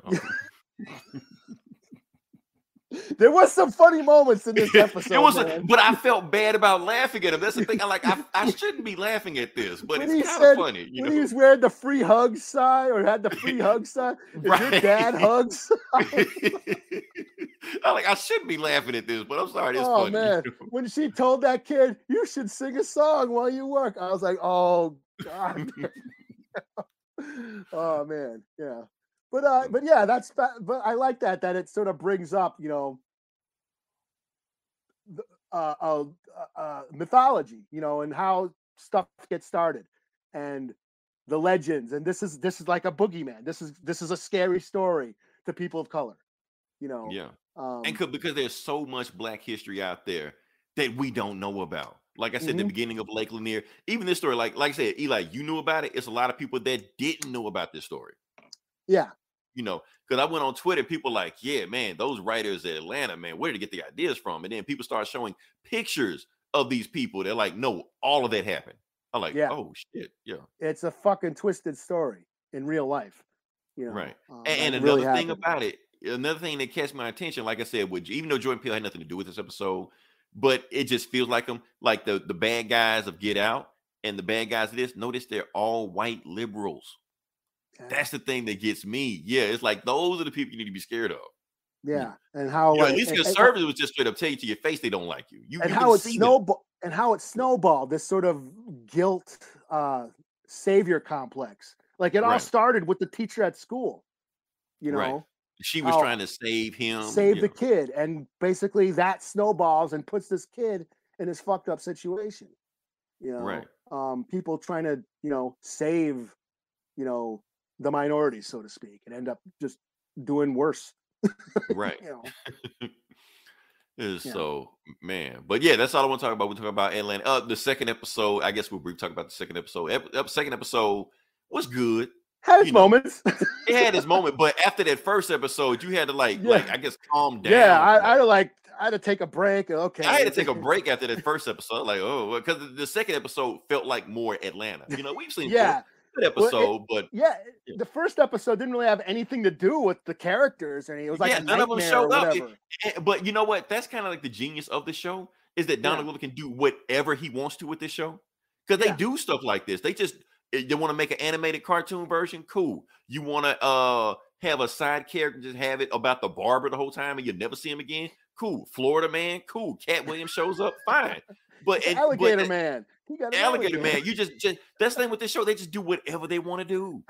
Speaker 5: There was some funny moments in this episode.
Speaker 3: But I felt bad about laughing at him. That's the thing. I shouldn't be laughing at this, but it's kind of funny.
Speaker 5: When he was wearing the free hug sign or had the free hug sign, is your dad hugs?
Speaker 3: I shouldn't be laughing at this, but I'm sorry. It's funny.
Speaker 5: Man. When she told that kid, you should sing a song while you work, I was like, oh God. Oh man, yeah. But yeah, but I like that it sort of brings up, mythology, and how stuff gets started, and the legends, and this is like a boogeyman. This is a scary story to people of color,
Speaker 3: Yeah, and because there's so much Black history out there that we don't know about. Like I said, the beginning of Lake Lanier, even this story, like I said, Eli, you knew about it. It's a lot of people that didn't know about this story.
Speaker 5: Yeah.
Speaker 3: Because I went on Twitter, people like, yeah, man, those writers in Atlanta, man, where did they get the ideas from? And then people start showing pictures of these people. They're like, no, all of that happened. I'm like, oh shit, yeah.
Speaker 5: It's a fucking twisted story in real life. You know,
Speaker 3: Right.
Speaker 5: that
Speaker 3: And
Speaker 5: could really
Speaker 3: another thing
Speaker 5: happen.
Speaker 3: about it, another thing that catch my attention, like I said, which even though Jordan Peele had nothing to do with this episode, but it just feels like them, like the bad guys of Get Out and the bad guys of this. Notice they're all white liberals.
Speaker 5: Yeah.
Speaker 3: That's the thing that gets me. Yeah, it's like those are the people you need to be scared of.
Speaker 5: Yeah, and how
Speaker 3: You know,
Speaker 5: like
Speaker 3: at least conservatives would just straight up tell you to your face they don't like you. You
Speaker 5: and
Speaker 3: you
Speaker 5: how
Speaker 3: can
Speaker 5: it
Speaker 3: see them.
Speaker 5: snowballed this sort of guilt savior complex. Like it all
Speaker 3: Right.
Speaker 5: started with the teacher at school. You know,
Speaker 3: Right. She was
Speaker 5: how-
Speaker 3: trying to save him.
Speaker 5: save
Speaker 3: Yeah.
Speaker 5: the kid, and basically that snowballs and puts this kid in this fucked up situation. You know,
Speaker 3: Right.
Speaker 5: People trying to save the minorities, so to speak, and end up just doing worse.
Speaker 3: Right.
Speaker 5: You know.
Speaker 3: So, man, but yeah, that's all I want to talk about. We're talking about Atlanta. The second episode, I guess we'll brief talk about the second episode. Second episode was good.
Speaker 5: Had its moments.
Speaker 3: It had its moment, but after that first episode, you had to like I guess calm down.
Speaker 5: Yeah, I had to take a break. Okay,
Speaker 3: I had to take a break after that first episode. Like, oh, because the second episode felt like more Atlanta. You know, we've seen good episode, but
Speaker 5: the first episode didn't really have anything to do with the characters, and it was like a
Speaker 3: none of them
Speaker 5: nightmare
Speaker 3: showed
Speaker 5: or
Speaker 3: up.
Speaker 5: whatever.
Speaker 3: But you know what? That's kind of like the genius of the show is that Donald Glover can do whatever he wants to with this show because they do stuff like this. They want to make an animated cartoon version. Cool. You want to have a side character, just have it about the barber the whole time, and you never see him again. Cool. Florida Man. Cool. Cat Williams shows up. Fine. But
Speaker 5: Alligator Man. He got an
Speaker 3: Alligator Man. You just that's the thing with this show. They just do whatever they want to do.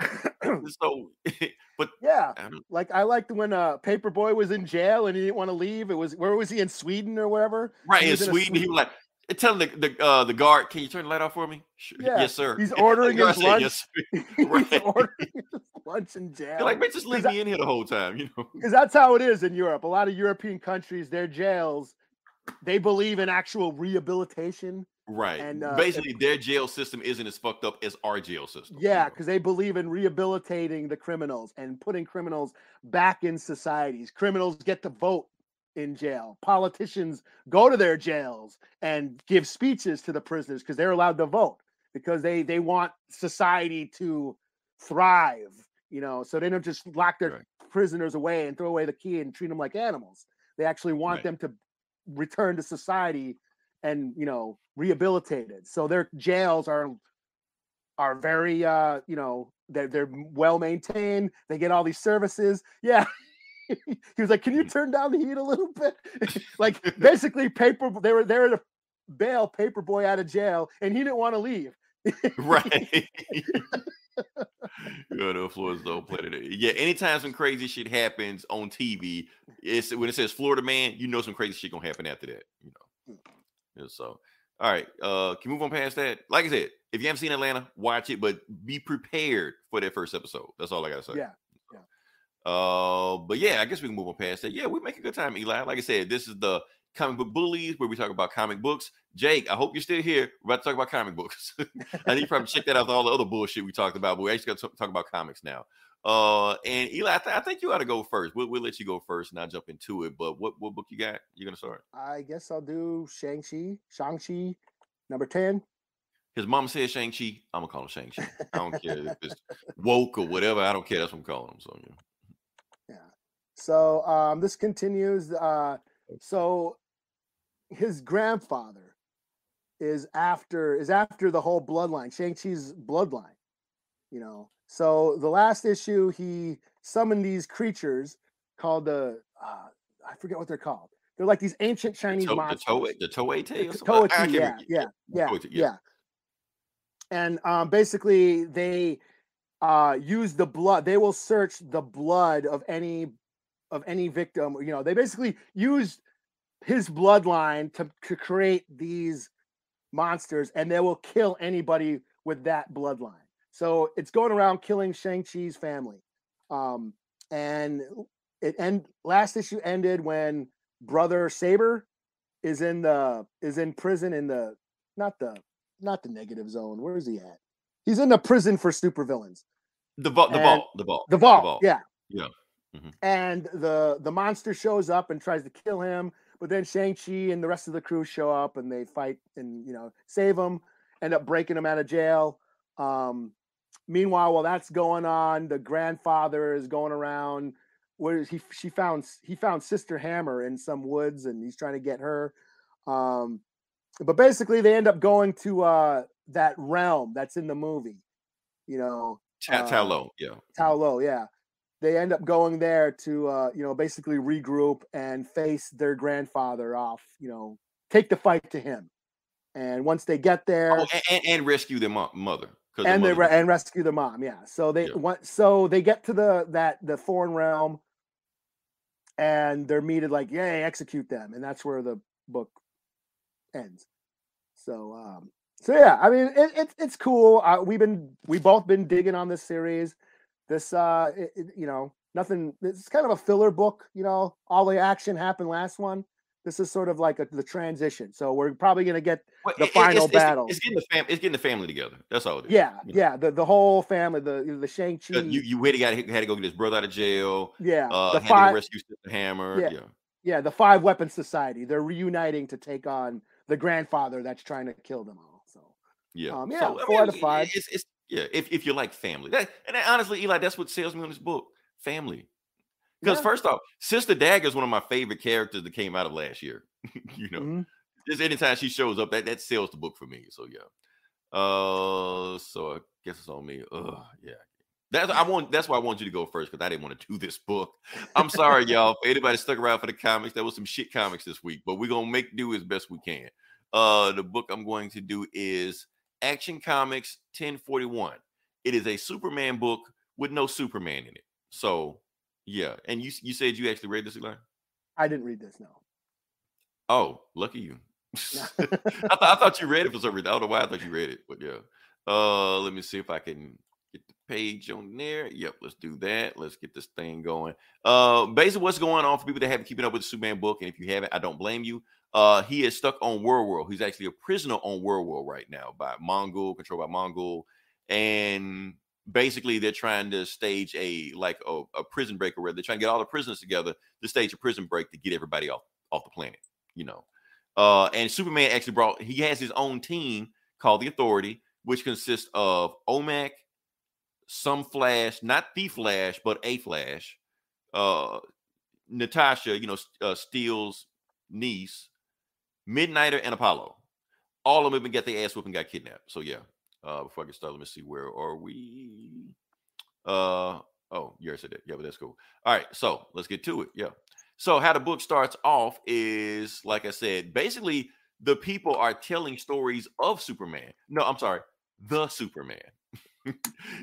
Speaker 3: So, but
Speaker 5: like I liked when Paperboy was in jail and he didn't want to leave. It was where was he in Sweden or wherever?
Speaker 3: Right in Sweden, he was like telling the guard, "Can you turn the light off for me?" Sure. Yes, sir.
Speaker 5: He's ordering his lunch.
Speaker 3: Yes,
Speaker 5: He's ordering his lunch in jail.
Speaker 3: You're like, man, just leave me in here the whole time, you know?
Speaker 5: Because that's how it is in Europe. A lot of European countries, their jails, they believe in actual rehabilitation.
Speaker 3: Right.
Speaker 5: And
Speaker 3: basically, their jail system isn't as fucked up as our jail system.
Speaker 5: Yeah, because they believe in rehabilitating the criminals and putting criminals back in societies. Criminals get to vote in jail. Politicians go to their jails and give speeches to the prisoners because they're allowed to vote because they want society to thrive, so they don't just lock their prisoners away and throw away the key and treat them like animals. They actually want them to return to society and rehabilitated. So their jails are very they're well maintained. They get all these services. Yeah. He was like, "Can you turn down the heat a little bit?" Like basically they were there to bail Paperboy out of jail and he didn't want to leave.
Speaker 3: Right. The floors don't play today. Yeah, anytime some crazy shit happens on TV, it's when it says Florida Man, some crazy shit gonna happen after that. So all right, can we move on past that? Like I said, if you haven't seen Atlanta, watch it, but be prepared for that first episode. That's all I gotta say.
Speaker 5: Yeah.
Speaker 3: But yeah, I guess we can move on past that. Yeah, we make a good time, Eli. Like I said, this is the Comic Book Bullies where we talk about comic books. Jake, I hope you're still here. We're about to talk about comic books. I need you probably check that out with all the other bullshit we talked about, but we actually got to talk about comics now. And Eli, I think you ought to go first. We'll let you go first and I'll jump into it. But what book you got? You're gonna start?
Speaker 5: I guess I'll do Shang-Chi, number 10.
Speaker 3: His mom says Shang-Chi. I'm gonna call him Shang-Chi. I don't care if it's woke or whatever. I don't care. That's what I'm calling him. So
Speaker 5: yeah. So this continues. So his grandfather is after the whole bloodline, Shang-Chi's bloodline. So the last issue he summoned these creatures called I forget what they're called. They're like these ancient Chinese monsters.
Speaker 3: The Toei tails.
Speaker 5: Yeah. And basically they use the blood. They will search the blood of any victim. They basically use his bloodline to create these monsters, and they will kill anybody with that bloodline. So it's going around killing Shang-Chi's family. And last issue ended when Brother Saber is in prison in the not the negative zone. Where is he at? He's in the prison for supervillains.
Speaker 3: The vault.
Speaker 5: Yeah.
Speaker 3: Mm-hmm.
Speaker 5: And the monster shows up and tries to kill him, but then Shang-Chi and the rest of the crew show up and they fight and save him, end up breaking him out of jail. Meanwhile, while that's going on, the grandfather is going around. Where is he? He found Sister Hammer in some woods, and he's trying to get her. But basically, they end up going to that realm that's in the movie. You know,
Speaker 3: Tao Lo, yeah.
Speaker 5: Tao Lo, yeah. They end up going there to basically regroup and face their grandfather off. Take the fight to him. And once they get there,
Speaker 3: and rescue their mother,
Speaker 5: and rescue the mom, yeah. So they get to the foreign realm, and they're meted like, yay, execute them, and that's where the book ends. So yeah, I mean, it's cool. We've both been digging on this series. This nothing. It's kind of a filler book. All the action happened last one. This is sort of like the transition. So we're probably going to get the final battle.
Speaker 3: It's getting the family together. That's all it is.
Speaker 5: Yeah. The whole family, the Shang-Chi.
Speaker 3: You really had to go get his brother out of jail.
Speaker 5: Yeah.
Speaker 3: The had to rescue Sister Hammer.
Speaker 5: Yeah. The 5 Weapon Society. They're reuniting to take on the grandfather that's trying to kill them all. So so, 4 out of 5.
Speaker 3: It's if you like family. And honestly, Eli, that's what sells me on this book. Family. Because first off, Sister Dagger is one of my favorite characters that came out of last year. Just anytime she shows up, that sells the book for me. So yeah. So I guess it's on me. Yeah. That's why I want you to go first, because I didn't want to do this book. I'm sorry, y'all. For anybody stuck around for the comics, there was some shit comics this week, but we're gonna make do as best we can. The book I'm going to do is Action Comics 1041. It is a Superman book with no Superman in it. So yeah, and you said you actually read this, Eli?
Speaker 5: I didn't read this, no.
Speaker 3: Oh, lucky you. I thought you read it for some reason. I don't know why I thought you read it, but yeah. Let me see if I can get the page on there. Yep, let's do that. Let's get this thing going. Basically, what's going on for people that haven't keeping up with the Superman book, and if you haven't, I don't blame you. He is stuck on World. He's actually a prisoner on World right now by controlled by Mongol, and basically they're trying to stage a prison break, where they're trying to get all the prisoners together to stage a prison break to get everybody off the planet, and Superman actually he has his own team called the Authority, which consists of OMAC, some Flash, not the Flash, but a Flash, Natasha, Steele's niece, Midnighter, and Apollo. All of them got their ass whooped and got kidnapped. So yeah. Before I get started, let me see, where are we? Oh, you already said that. Yeah, but that's cool. All right, so let's get to it. Yeah. So how the book starts off is, like I said, basically the people are telling stories of Superman. No, I'm sorry, the Superman.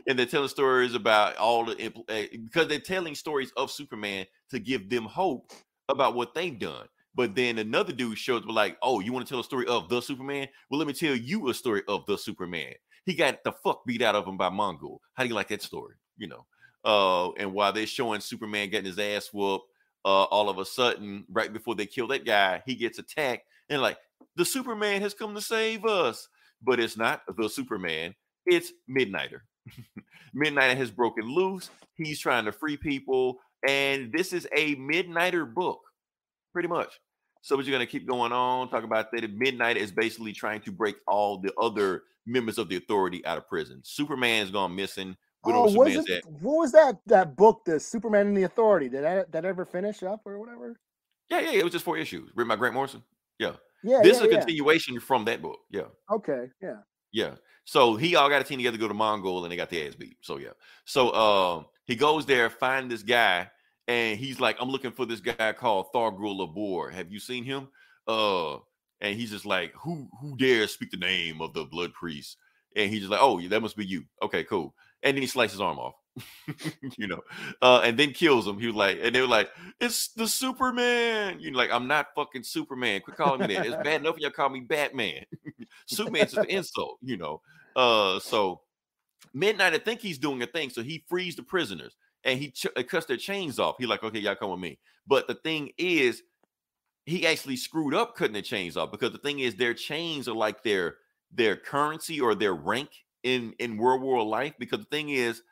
Speaker 3: And they're telling stories about because they're telling stories of Superman to give them hope about what they've done. But then another dude shows up like, oh, you want to tell a story of the Superman? Well, let me tell you a story of the Superman. He got the fuck beat out of him by Mongol. How do you like that story? And while they're showing Superman getting his ass whooped, all of a sudden, right before they kill that guy, he gets attacked. And like, the Superman has come to save us. But it's not the Superman. It's Midnighter. Midnighter has broken loose. He's trying to free people. And this is a Midnighter book. Pretty much. So we're going to keep going on, talk about that. Midnight is basically trying to break all the other members of the Authority out of prison. Superman's gone missing.
Speaker 5: What was that book, the Superman and the Authority? Did that ever finish up or whatever?
Speaker 3: Yeah. It was just 4 issues written by Grant Morrison. Yeah.
Speaker 5: This
Speaker 3: is a continuation from that book. Yeah.
Speaker 5: Okay. Yeah.
Speaker 3: Yeah. So he all got a team together to go to Mongol, and they got their ass beat. So yeah. So he goes there, find this guy. And he's like, I'm looking for this guy called Thargul Labor. Have you seen him? And he's just like, who dares speak the name of the blood priest? And he's just like, oh, that must be you. Okay, cool. And then he slices his arm off, and then kills him. He was like, and they were like, it's the Superman. Like, I'm not fucking Superman. Quit calling me that. It's bad enough y'all call me Batman. Superman's just an insult, So Midnight, I think he's doing a thing. So he frees the prisoners. And he cuts their chains off. He's like, okay, y'all come with me. But the thing is, he actually screwed up cutting their chains off, because the thing is, their chains are like their currency or their rank in World War life. Because the thing is,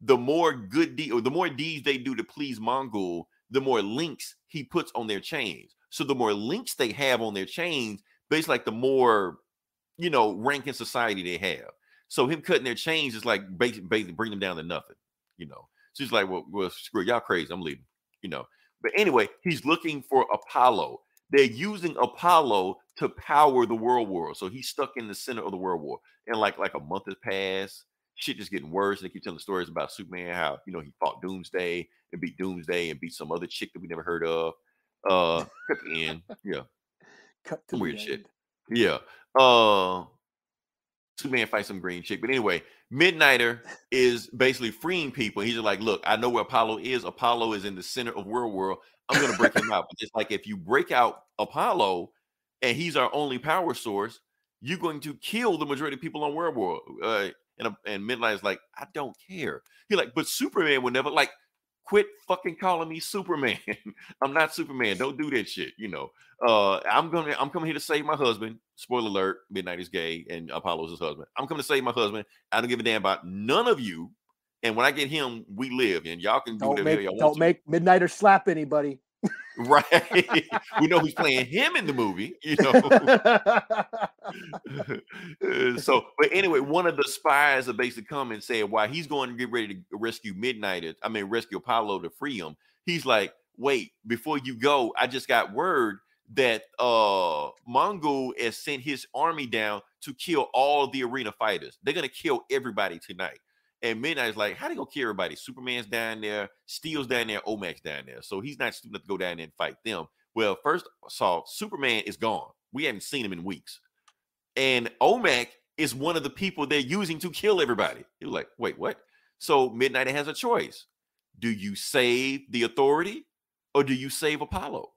Speaker 3: the more the more deeds they do to please Mongol, the more links he puts on their chains. So the more links they have on their chains, basically, like the more rank in society they have. So him cutting their chains is like basically bring them down to nothing, you know. So he's like, well, screw it, y'all crazy, I'm leaving, you know. But anyway, he's looking for Apollo. They're using Apollo to power the world war. So he's stuck in the center of the world war. And like a month has passed. Shit just getting worse. And they keep telling stories about Superman, how, you know, he fought Doomsday and beat some other chick that we never heard of. Cut the end. Yeah.
Speaker 5: Cut to
Speaker 3: Some
Speaker 5: the
Speaker 3: weird
Speaker 5: end.
Speaker 3: shit. Yeah. Superman fights some green chick. But anyway, Midnighter is basically freeing people. He's just like, look, I know where Apollo is. Apollo is in the center of World War. I'm going to break him out. But it's like, if you break out Apollo and he's our only power source, you're going to kill the majority of people on World War. And Midnighter's like, I don't care. He's like, but Superman would never, like, quit fucking calling me Superman. I'm not Superman. Don't do that shit. You know, I'm coming here to save my husband. Spoiler alert, Midnight is gay and Apollo's his husband. I'm coming to save my husband. I don't give a damn about none of you. And when I get him, we live, and y'all can do whatever y'all want to.
Speaker 5: Don't make Midnighter slap anybody.
Speaker 3: Right. We know who's playing him in the movie, you know. But anyway, one of the spies are basically come and say while he's going to get ready to rescue rescue Apollo to free him. He's like, wait, before you go, I just got word that Mongol has sent his army down to kill all the arena fighters. They're gonna kill everybody tonight. And Midnight's like, how they gonna kill everybody? Superman's down there, Steel's down there, Omac's down there. So he's not stupid enough to go down there and fight them. Well, first off, Superman is gone. We haven't seen him in weeks. And Omac is one of the people they're using to kill everybody. He was like, wait, what? So Midnight has a choice. Do you save the Authority or do you save Apollo?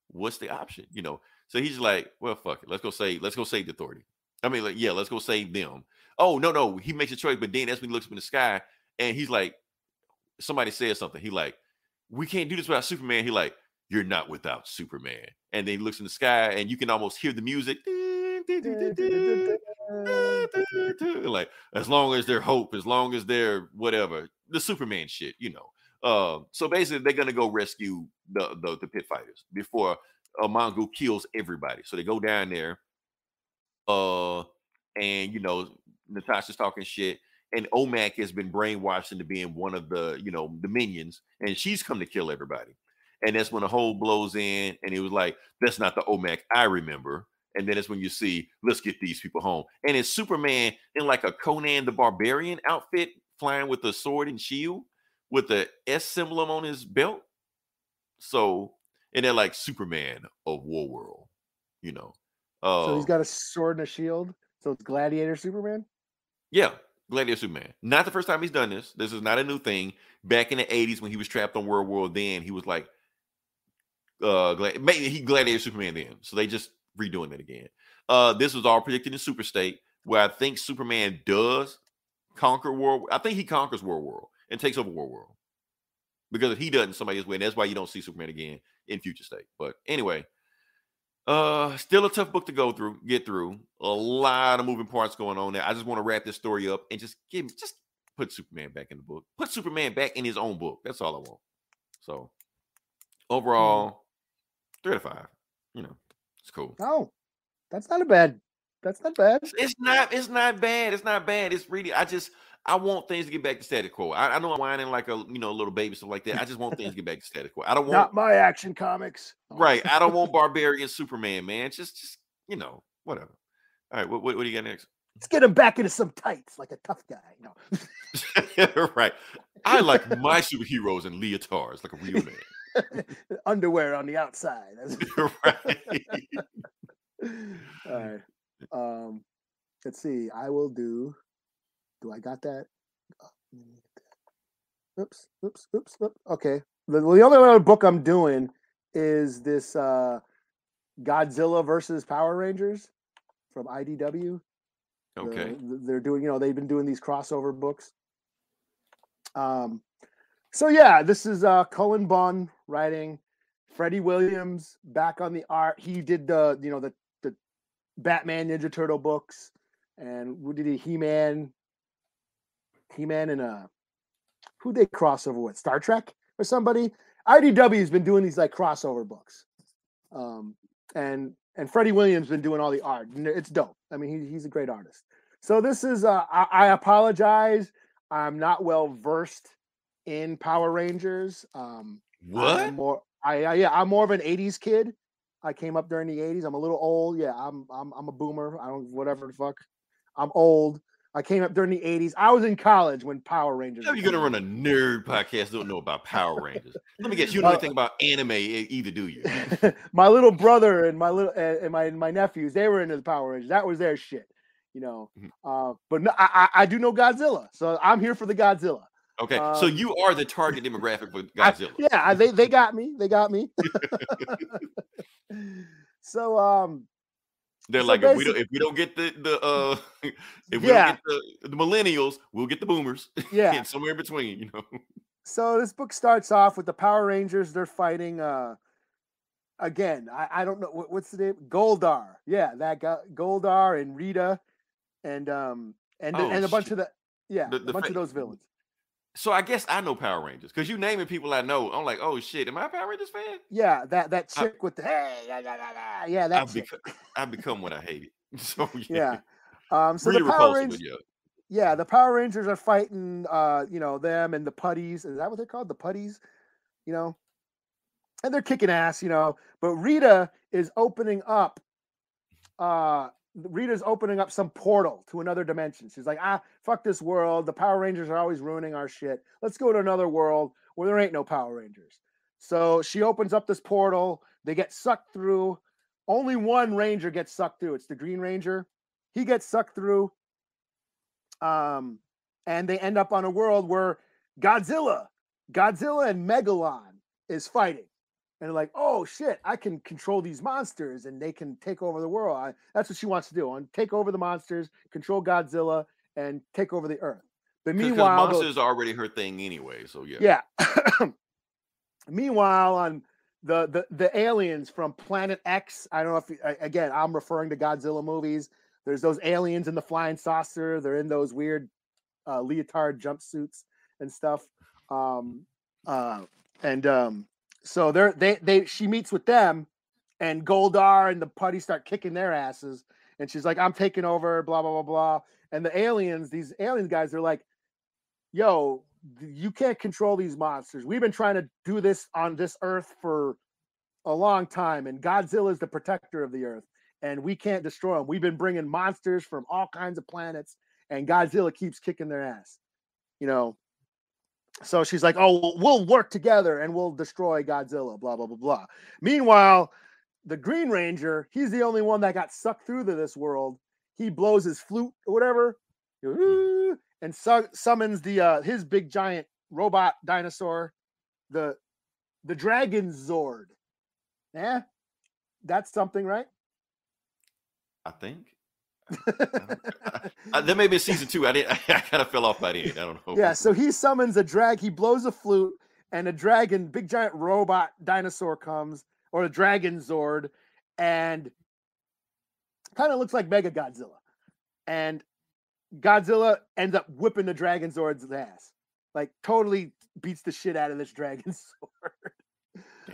Speaker 3: What's the option? You know, so he's like, well, fuck it. Let's go save the Authority. I mean, like, yeah, let's go save them. Oh, no. He makes a choice, but then that's when he looks up in the sky and he's like, somebody says something. He like, we can't do this without Superman. He like, you're not without Superman. And then he looks in the sky and you can almost hear the music. Like, as long as they're hope, as long as they're whatever, the Superman shit, you know. So basically they're gonna go rescue the pit fighters before Mongol kills everybody. So they go down there, and you know, Natasha's talking shit, and Omac has been brainwashed into being one of the, you know, the minions, and she's come to kill everybody. And that's when the hole blows in, and it was like, that's not the Omac I remember. And then it's when you see, let's get these people home. And it's Superman in like a Conan the Barbarian outfit, flying with a sword and shield with the S emblem on his belt. So, and they're like Superman of Warworld, you know.
Speaker 5: So he's got a sword and a shield. So it's Gladiator Superman?
Speaker 3: Yeah, Gladiator Superman. Not the first time he's done this. This is not a new thing. Back in the 80s when he was trapped on World War, then he was like, maybe he Gladiator Superman then. So they just redoing it again. This was all predicted in Super State, where I think Superman does conquer World. I think he conquers World War and takes over World War. Because if he doesn't, somebody else will. That's why you don't see Superman again in Future State. But anyway, still a tough book to get through. A lot of moving parts going on there. I just want to wrap this story up and just put Superman back in the book. Put Superman back in his own book. That's all I want. So overall, 3 out of 5. You know, it's cool.
Speaker 5: Oh, that's not bad. It's not bad.
Speaker 3: It's not bad. It's not bad. It's really, I want things to get back to status quo. I know I'm whining like a little baby, stuff like that. I just want things to get back to status quo. I don't want
Speaker 5: not my Action Comics.
Speaker 3: Right. I don't want Barbarian Superman, man. Just whatever. All right. What do you got next?
Speaker 5: Let's get him back into some tights like a tough guy. No.
Speaker 3: Right. I like my superheroes in leotards like a real man.
Speaker 5: Underwear on the outside.
Speaker 3: Right.
Speaker 5: All right. Let's see. I will do. Do I got that? Oops. Okay. The only other book I'm doing is this Godzilla versus Power Rangers from IDW.
Speaker 3: Okay.
Speaker 5: They're doing, they've been doing these crossover books. So yeah, this is Cullen Bunn writing, Freddie Williams back on the art. He did the Batman Ninja Turtle books, and what did He-Man and who they crossover with? Star Trek or somebody? IDW has been doing these like crossover books. And Freddie Williams been doing all the art. It's dope. I mean, he's a great artist. So this is I apologize. I'm not well versed in Power Rangers.
Speaker 3: What?
Speaker 5: I'm more I'm more of an 80s kid. I came up during the 80s. I'm a little old. Yeah, I'm a boomer. I don't whatever the fuck. I'm old. I came up during the 80s. I was in college when Power Rangers.
Speaker 3: How are you gonna run a nerd podcast? Don't know about Power Rangers. Let me guess, you don't know anything about anime either, do you?
Speaker 5: My little brother and my nephews, they were into the Power Rangers. That was their shit, you know. But no, I do know Godzilla, so I'm here for the Godzilla.
Speaker 3: Okay, so you are the target demographic for Godzilla.
Speaker 5: They got me. They got me. So
Speaker 3: they're
Speaker 5: so
Speaker 3: like, if we don't get the if we don't get the millennials, we'll get the boomers.
Speaker 5: Yeah,
Speaker 3: and somewhere in between, you know.
Speaker 5: So this book starts off with the Power Rangers. They're fighting again. I don't know what's the name. Goldar. Yeah, that guy Goldar and Rita and a bunch of a bunch of those villains.
Speaker 3: So I guess I know Power Rangers because you naming people I know. I'm like, oh shit, am I a Power Rangers fan?
Speaker 5: Yeah, that chick with the yeah, that
Speaker 3: I've become what I hated. So
Speaker 5: yeah. So
Speaker 3: really
Speaker 5: the Power
Speaker 3: Rangers,
Speaker 5: Rangers, yeah, the Power Rangers are fighting them and the putties. Is that what they're called? The putties, you know? And they're kicking ass, you know. But Rita is opening up Rita's opening up some portal to another dimension. She's like, fuck this world. The Power Rangers are always ruining our shit. Let's go to another world where there ain't no Power Rangers. So she opens up this portal. They get sucked through. Only one Ranger gets sucked through. It's the Green Ranger. He gets sucked through. And they end up on a world where Godzilla and Megalon is fighting. And they're like, oh shit, I can control these monsters and they can take over the world. That's what she wants to do. Take over the monsters, control Godzilla, and take over the Earth. But meanwhile,
Speaker 3: monsters are already her thing anyway. So yeah.
Speaker 5: Yeah. Meanwhile, on the aliens from Planet X, I don't know if again I'm referring to Godzilla movies. There's those aliens in the flying saucer. They're in those weird leotard jumpsuits and stuff. So she meets with them, and Goldar and the putty start kicking their asses, and she's like, "I'm taking over," blah blah blah blah. And the aliens, these alien guys, are like, "Yo, you can't control these monsters. We've been trying to do this on this Earth for a long time, and Godzilla is the protector of the Earth, and we can't destroy them. We've been bringing monsters from all kinds of planets, and Godzilla keeps kicking their ass, you know." So she's like, oh, we'll work together and we'll destroy Godzilla, blah, blah, blah, blah. Meanwhile, the Green Ranger, he's the only one that got sucked through to this world. He blows his flute or whatever and summons his big giant robot dinosaur, the Dragon Zord. Yeah, that's something, right?
Speaker 3: I think. There may be season 2. I kind of fell off by the end. I don't know.
Speaker 5: Yeah, so he summons he blows a flute, and a dragon, big giant robot dinosaur comes, or a Dragon Zord, and kind of looks like Mega Godzilla. And Godzilla ends up whipping the Dragon Zord's ass. Like totally beats the shit out of this Dragon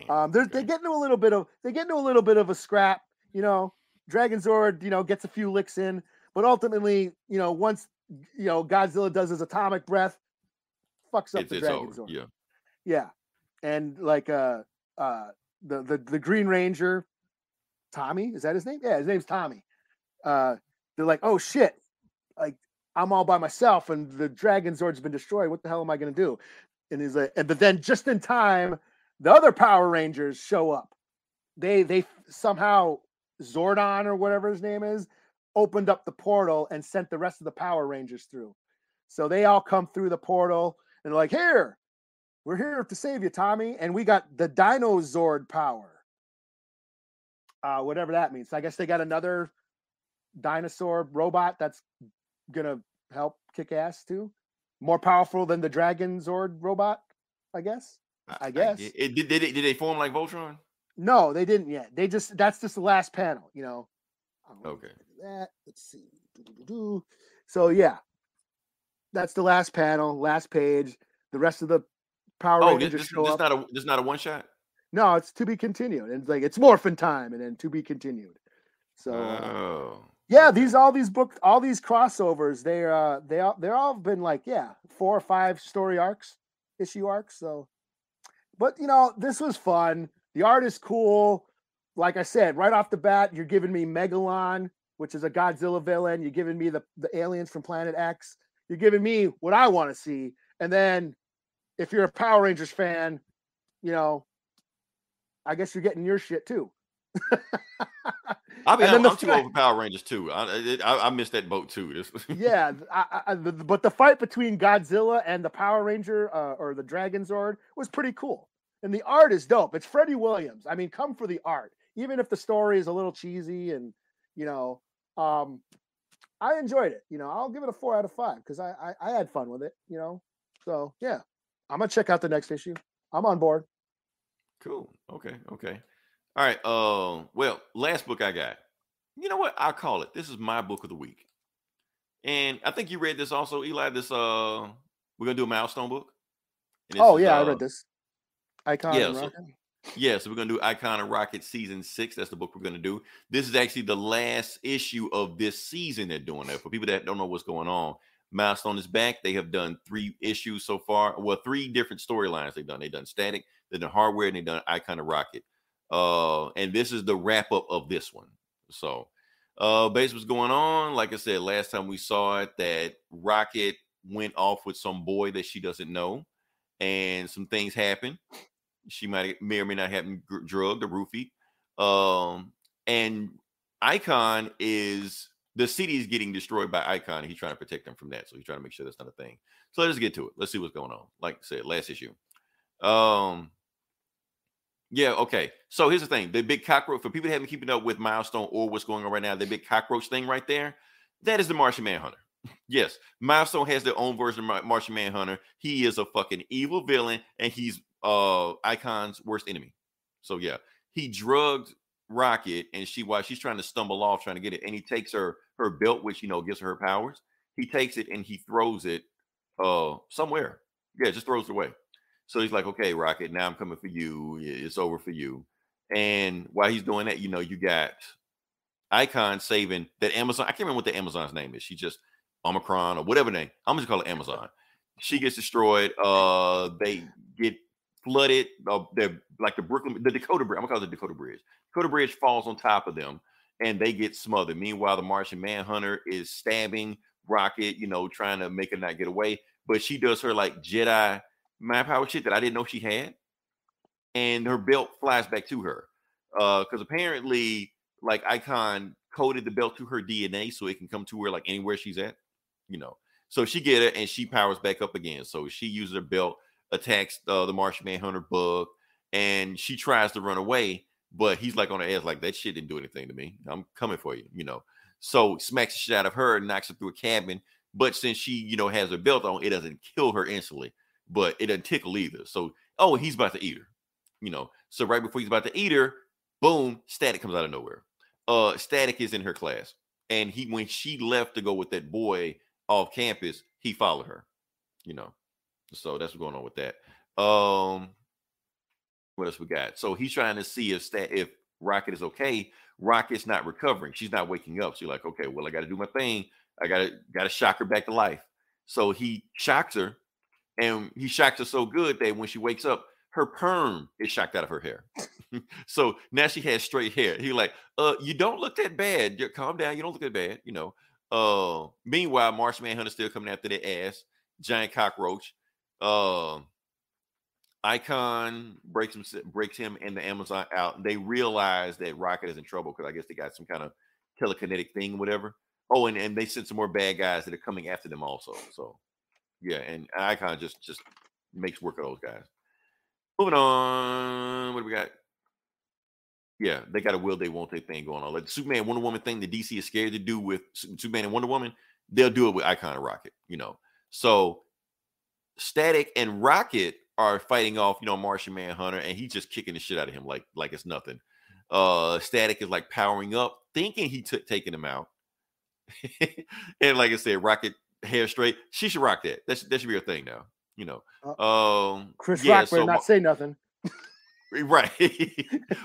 Speaker 5: Zord. They get into a little bit of a scrap, you know. Dragon Zord, you know, gets a few licks in, but ultimately, you know, once Godzilla does his atomic breath, fucks up the Dragon Zord. Yeah, and like the Green Ranger, Tommy, is that his name? Yeah, his name's Tommy. They're like, oh shit, like I'm all by myself, and the Dragon Zord's been destroyed. What the hell am I gonna do? And he's like, but then just in time, the other Power Rangers show up. They somehow, Zordon or whatever his name is, opened up the portal and sent the rest of the Power Rangers through. So they all come through the portal and they're like, we're here to save you, Tommy. And we got the Dino Zord power. Whatever that means. So I guess they got another dinosaur robot that's going to help kick ass too. More powerful than the Dragon Zord robot, I guess.
Speaker 3: Did they form like Voltron?
Speaker 5: No, they didn't yet. That's just the last panel, you know.
Speaker 3: Okay.
Speaker 5: Let's see. So yeah, that's the last panel, last page. The rest of the Power Rangers show up.
Speaker 3: This not a one shot.
Speaker 5: No, it's to be continued. And it's like it's Morphin time, and then to be continued. So Yeah, all these crossovers, they're all been like 4 or 5 story arcs, issue arcs. So, but this was fun. The art is cool. Like I said, right off the bat, you're giving me Megalon, which is a Godzilla villain. You're giving me the aliens from Planet X. You're giving me what I want to see. And then, if you're a Power Rangers fan, I guess you're getting your shit too.
Speaker 3: I'm too old for Power Rangers too. I missed that boat too.
Speaker 5: Yeah, but the fight between Godzilla and the Power Ranger or the Dragon Zord was pretty cool, and the art is dope. It's Freddie Williams. I mean, come for the art, even if the story is a little cheesy, and I enjoyed it. I'll give it a 4 out of 5 because I had fun with it. So yeah, I'm gonna check out the next issue. I'm on board.
Speaker 3: Cool. Okay. All right. Well, last book I got. You know what? I'll call it. This is my book of the week. And I think you read this also, Eli. This we're gonna do a milestone book.
Speaker 5: I read this. Icon and Rocket.
Speaker 3: So we're gonna do Icon and Rocket season 6. That's the book we're gonna do. This is actually the last issue of this season they're doing that. For people that don't know what's going on, Milestone is back. They have done 3 issues so far. Well, 3 different storylines they've done. They've done Static, they've done Hardware, and they've done Icon and Rocket. And this is the wrap up of this one. So basically what's going on, like I said, last time we saw it, that Rocket went off with some boy that she doesn't know, and some things happen. She may or may not have been drugged or roofied. And Icon the city is getting destroyed by Icon, and he's trying to protect them from that. So he's trying to make sure that's not a thing. So let's get to it. Let's see what's going on. Like I said, last issue. Yeah, okay. So here's the thing. The big cockroach, for people that haven't keeping up with Milestone or what's going on right now, the big cockroach thing right there, that is the Martian Manhunter. Yes, Milestone has their own version of Martian Manhunter. He is a fucking evil villain, and he's Icon's worst enemy. So yeah, he drugged Rocket, and while she's trying to stumble off, trying to get it, and he takes her belt, which gives her powers. He takes it and he throws it somewhere. Yeah, just throws it away. So he's like, okay, Rocket, now I'm coming for you. It's over for you. And while he's doing that, you got Icon saving that Amazon. I can't remember what the Amazon's name is. She just Omicron or whatever name. I'm just call it Amazon. She gets destroyed. They get flooded. They're like the Dakota Bridge. I'm gonna call it the Dakota Bridge. Dakota Bridge falls on top of them, and they get smothered. Meanwhile, the Martian Manhunter is stabbing Rocket, trying to make her not get away. But she does her like Jedi mind power shit that I didn't know she had, and her belt flies back to her because apparently like Icon coded the belt to her DNA so it can come to her like anywhere she's at, so she get it and she powers back up again. So she uses her belt, attacks the Martian Manhunter bug, and she tries to run away, but he's like on her ass like, that shit didn't do anything to me, I'm coming for you. So smacks the shit out of her and knocks her through a cabin. But since she has her belt on, it doesn't kill her instantly, but it doesn't tickle either. So, he's about to eat her, So right before he's about to eat her, boom, Static comes out of nowhere. Static is in her class. And when she left to go with that boy off campus, he followed her, So that's what's going on with that. What else we got? So he's trying to see if Rocket is okay. Rocket's not recovering. She's not waking up. So you're like, okay, well, I got to do my thing. I got to shock her back to life. So he shocks her. And he shocks her so good that when she wakes up, her perm is shocked out of her hair. So now she has straight hair. He's like, you don't look that bad. Calm down. You don't look that bad. Meanwhile, Martian Manhunter's still coming after their ass. Giant cockroach. Icon breaks him and the Amazon out. They realize that Rocket is in trouble because I guess they got some kind of telekinetic thing, whatever. Oh, and they sent some more bad guys that are coming after them also. So yeah, and Icon just makes work of those guys. Moving on, what do we got? Yeah, they got a will they won't they thing going on. Like the Superman Wonder Woman thing that DC is scared to do with Superman and Wonder Woman, they'll do it with Icon and Rocket. So Static and Rocket are fighting off, Martian Manhunter, and he's just kicking the shit out of him like it's nothing. Static is like powering up, thinking he taking him out. And like I said, Rocket hair straight. She should rock that. That should be her thing now.
Speaker 5: Chris Rock better not say nothing.
Speaker 3: Right.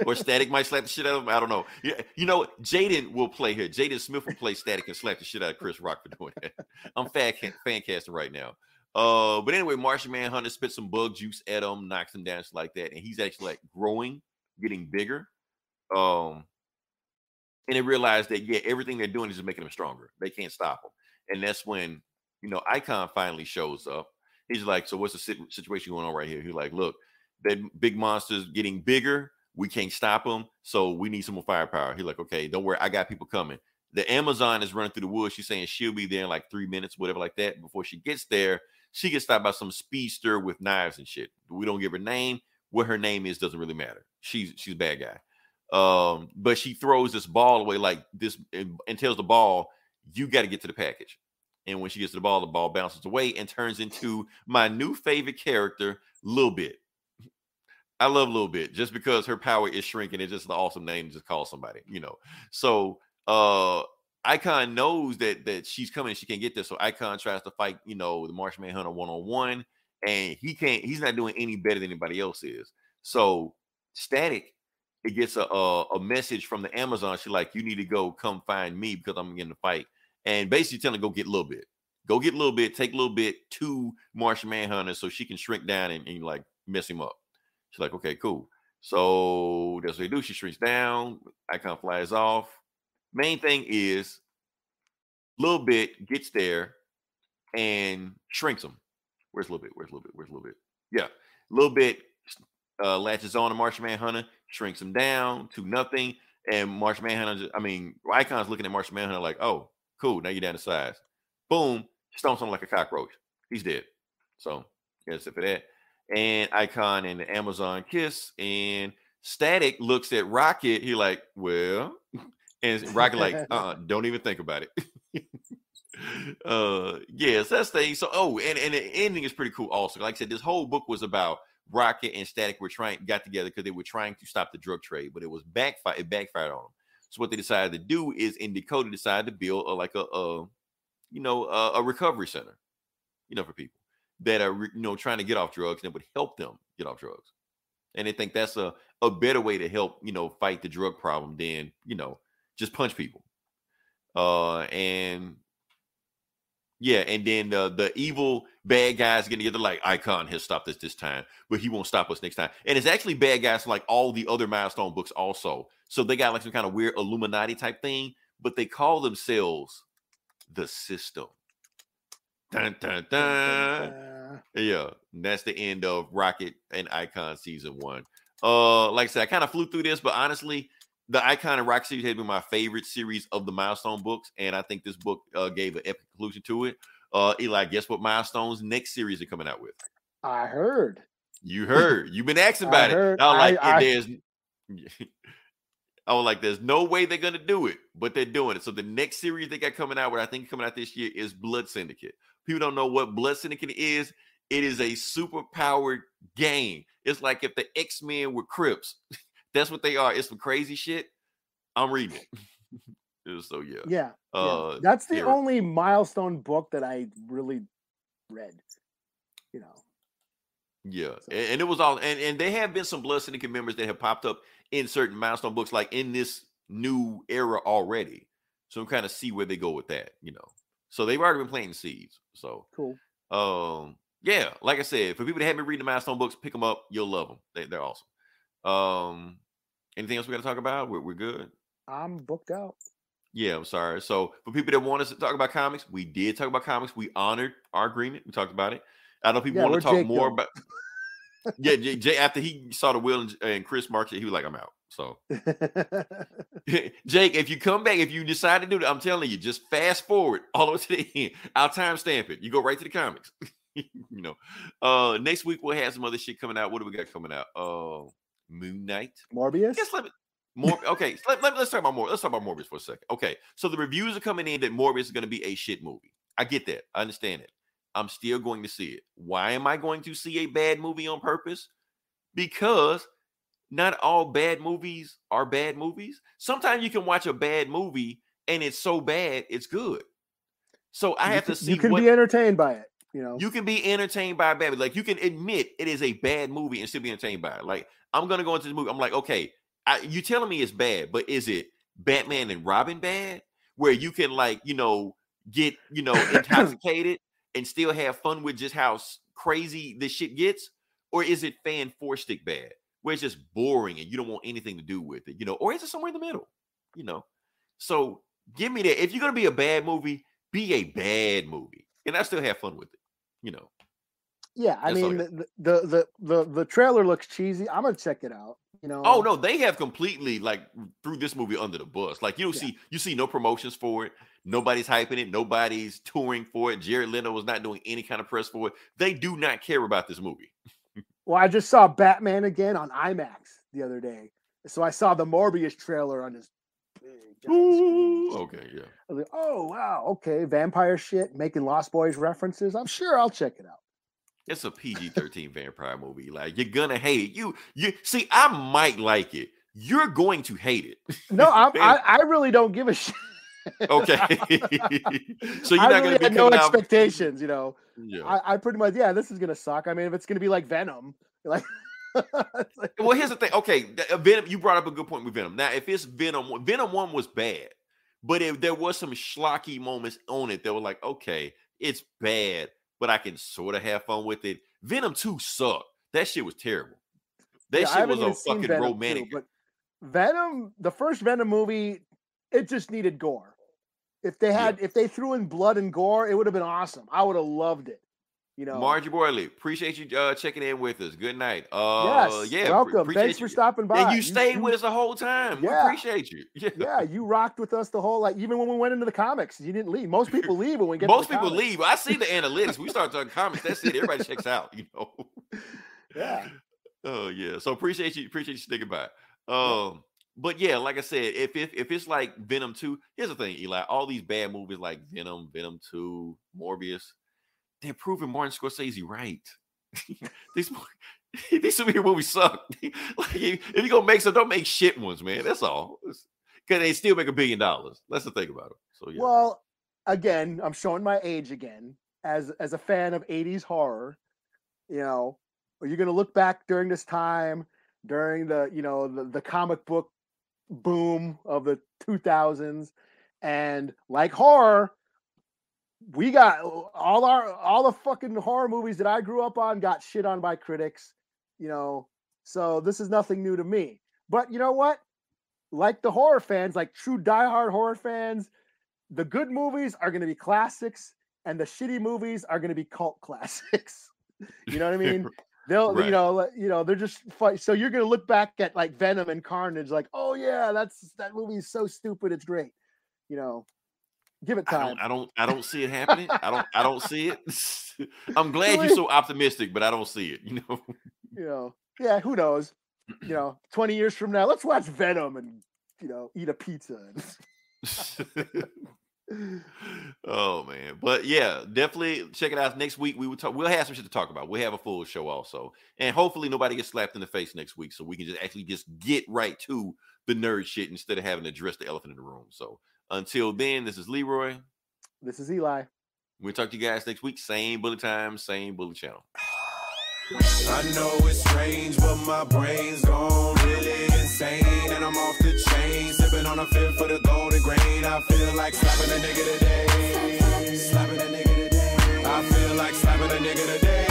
Speaker 3: Or Static might slap the shit out of him. I don't know. Yeah, you know, Jaden will play here. Jaden Smith will play Static and slap the shit out of Chris Rock for doing that. I'm fan casting right now. But anyway, Martian Manhunter spit some bug juice at him, knocks him down, shit like that, and he's actually like growing, getting bigger. And they realize that everything they're doing is just making him stronger. They can't stop him, and that's when Icon finally shows up. He's like, "So what's the situation going on right here?" He's like, "Look, that big monster's getting bigger. We can't stop him, so we need some more firepower." He's like, "Okay, don't worry, I got people coming." The Amazon is running through the woods. She's saying she'll be there in like 3 minutes, whatever like that. Before she gets there, she gets stopped by some speedster with knives and shit. We don't give her name. What her name is doesn't really matter. She's a bad guy. But she throws this ball away like this and tells the ball, "You got to get to the package." And when she gets to the ball bounces away and turns into my new favorite character, Lil Bit. I love Lil Bit just because her power is shrinking. It's just an awesome name to just call somebody, So Icon knows that she's coming and she can't get there. So Icon tries to fight, the Martian Manhunter one-on-one, and he's not doing any better than anybody else is. So Static, it gets a message from the Amazon. She's like, "You need to come find me because I'm getting the fight." And basically telling her, go get Lil Bit. Go get Lil Bit, take Lil Bit to Martian Manhunter so she can shrink down and like mess him up. She's like, "Okay, cool." So that's what they do. She shrinks down. Icon flies off. Main thing is Lil Bit gets there and shrinks him. Where's Lil Bit? Yeah. Lil Bit latches on to Martian Manhunter, shrinks him down to nothing. And Martian Manhunter, Icon's looking at Martian Manhunter like, "Oh, cool. Now you're down to size." Boom. Stomps him like a cockroach. He's dead. So that's it for that. And Icon and the Amazon kiss. And Static looks at Rocket. He like, "Well," and Rocket like, "Don't even think about it." Yes, that's the thing. So, and the ending is pretty cool also. Like I said, this whole book was about Rocket and Static got together because they were trying to stop the drug trade, but it backfired on them. So what they decided to do is in Dakota decided to build a recovery center, for people that are, trying to get off drugs, and it would help them get off drugs. And they think that's a better way to help, fight the drug problem than, just punch people. And then the evil bad guys getting together like, "Icon has stopped us this time, but he won't stop us next time." And it's actually bad guys from like all the other Milestone books also. So they got like some kind of weird Illuminati type thing, but they call themselves the System. Dun, dun, dun. Yeah, that's the end of Rocket and Icon season 1. Like I said, I kind of flew through this, but honestly, the Icon and Rocket series has been my favorite series of the Milestone books, and I think this book gave an epic conclusion to it. Eli, guess what Milestone's next series are coming out with?
Speaker 5: I heard.
Speaker 3: You heard. You've been asking about it. I was like, there's no way they're gonna do it, but they're doing it. So the next series they got coming out, what I think coming out this year, is Blood Syndicate. People don't know what Blood Syndicate is. It is a super powered gang. It's like if the X-Men were Crips. That's what they are. It's some crazy shit. I'm reading it. So yeah.
Speaker 5: That's the only Milestone book that I really read.
Speaker 3: Yeah, so. And it was all, and there have been some Blood Syndicate members that have popped up in certain Milestone books, like in this new era already. So I'm kind of see where they go with that, So they've already been planting seeds. So
Speaker 5: cool.
Speaker 3: Yeah, like I said, for people that haven't been reading the Milestone books, pick them up. You'll love them. They're awesome. Anything else we got to talk about? We're good.
Speaker 5: I'm booked out.
Speaker 3: Yeah, I'm sorry. So for people that want us to talk about comics, we did talk about comics. We honored our agreement. We talked about it. I know people want to talk more about. Yeah, Jay, after he saw the Will and Chris market, he was like, "I'm out." So, Jake, if you come back, if you decide to do that, I'm telling you, just fast forward all the way to the end. I'll timestamp it. You go right to the comics. Next week we'll have some other shit coming out. What do we got coming out? Moon Knight,
Speaker 5: Morbius.
Speaker 3: Okay, let's talk about more. Let's talk about Morbius for a second. Okay, so the reviews are coming in that Morbius is going to be a shit movie. I get that. I understand it. I'm still going to see it. Why am I going to see a bad movie on purpose? Because not all bad movies are bad movies. Sometimes you can watch a bad movie and it's so bad it's good. So I have to see.
Speaker 5: You can be entertained by it. You know,
Speaker 3: you can be entertained by a bad movie. Like, you can admit it is a bad movie and still be entertained by it. Like, I'm gonna go into this movie. I'm like, okay, you telling me it's bad, but is it Batman and Robin bad? Where you can, like, get intoxicated and still have fun with just how crazy this shit gets? Or is it fan forced bad, where it's just boring and you don't want anything to do with it, or is it somewhere in the middle, So give me that. If you're gonna be a bad movie, be a bad movie, and I still have fun with it,
Speaker 5: Yeah, I mean, the trailer looks cheesy. I'm gonna check it out.
Speaker 3: Oh no, they have completely threw this movie under the bus. Like, you see no promotions for it. Nobody's hyping it. Nobody's touring for it. Jared Leto was not doing any kind of press for it. They do not care about this movie.
Speaker 5: Well, I just saw Batman again on IMAX the other day, so I saw the Morbius trailer on this big giant screen.
Speaker 3: Okay, yeah.
Speaker 5: I was like, oh wow, okay, vampire shit, making Lost Boys references. I'm sure I'll check it out.
Speaker 3: It's a PG-13 vampire movie. Like, you're gonna hate it. You see, I might like it. You're going to hate it.
Speaker 5: No, I really don't give a shit.
Speaker 3: Okay. So you're not
Speaker 5: really
Speaker 3: gonna be
Speaker 5: no
Speaker 3: coming out.
Speaker 5: Expectations,
Speaker 3: Yeah.
Speaker 5: I pretty much, this is gonna suck. I mean, if it's gonna be like Venom, like,
Speaker 3: Well, here's the thing. Okay, Venom. You brought up a good point with Venom. Now, if it's Venom 1 was bad, but if there was some schlocky moments on it that were like, okay, it's bad, but I can sort of have fun with it. Venom 2 sucked. That shit was terrible. That shit was a fucking
Speaker 5: Venom
Speaker 3: romantic.
Speaker 5: 2, but Venom, the first Venom movie, it just needed gore. If they threw in blood and gore, it would have been awesome. I would have loved it.
Speaker 3: Margie Borley, appreciate you checking in with us. Good night.
Speaker 5: Yes,
Speaker 3: yeah,
Speaker 5: welcome. Thanks for stopping by.
Speaker 3: And you stayed with us the whole time.
Speaker 5: Yeah.
Speaker 3: We appreciate you.
Speaker 5: Yeah, you rocked with us the whole, even when we went into the comics, you didn't leave. Most people leave when we get.
Speaker 3: Most
Speaker 5: to the
Speaker 3: people
Speaker 5: comics.
Speaker 3: leave. I see the analytics. We start talking comics. That's it. Everybody checks out.
Speaker 5: Yeah.
Speaker 3: Oh yeah. So appreciate you sticking by. But yeah, like I said, if it's like Venom 2, here's the thing, Eli. All these bad movies like Venom, Venom 2, Morbius, they're proving Martin Scorsese right. These superhero movies suck. Like, if you're gonna make some, don't make shit ones, man. That's all. Because they still make $1 billion. That's the thing about it. So yeah.
Speaker 5: Well, again, I'm showing my age again. As a fan of 80s horror, are you gonna look back during this time, during the comic book boom of the 2000s, and like horror, we got all the fucking horror movies that I grew up on got shit on by critics, so this is nothing new to me. But you know what? Like the horror fans, like true diehard horror fans, the good movies are going to be classics and the shitty movies are going to be cult classics. You know what I mean? They'll, right. They're just fun. So you're going to look back at like Venom and Carnage, like, oh yeah, that movie is so stupid. It's great. Give it time.
Speaker 3: I don't see it happening. I don't see it. I'm glad you're so optimistic, but I don't see it.
Speaker 5: Yeah, who knows? 20 years from now, let's watch Venom and eat a pizza.
Speaker 3: Oh man, but yeah, definitely check it out. Next week we'll have some shit to talk about. We'll have a full show also, and hopefully nobody gets slapped in the face next week, so we can just get right to the nerd shit instead of having to address the elephant in the room. So until then, this is Leroy.
Speaker 5: This is Eli.
Speaker 3: We'll talk to you guys next week. Same bullet time, same bullet channel.
Speaker 2: I know it's strange, but my brain's gone really insane, and I'm off the chain, sipping on a fifth for the golden grain. I feel like slapping a nigga today, slapping a nigga today. I feel like slapping a nigga today,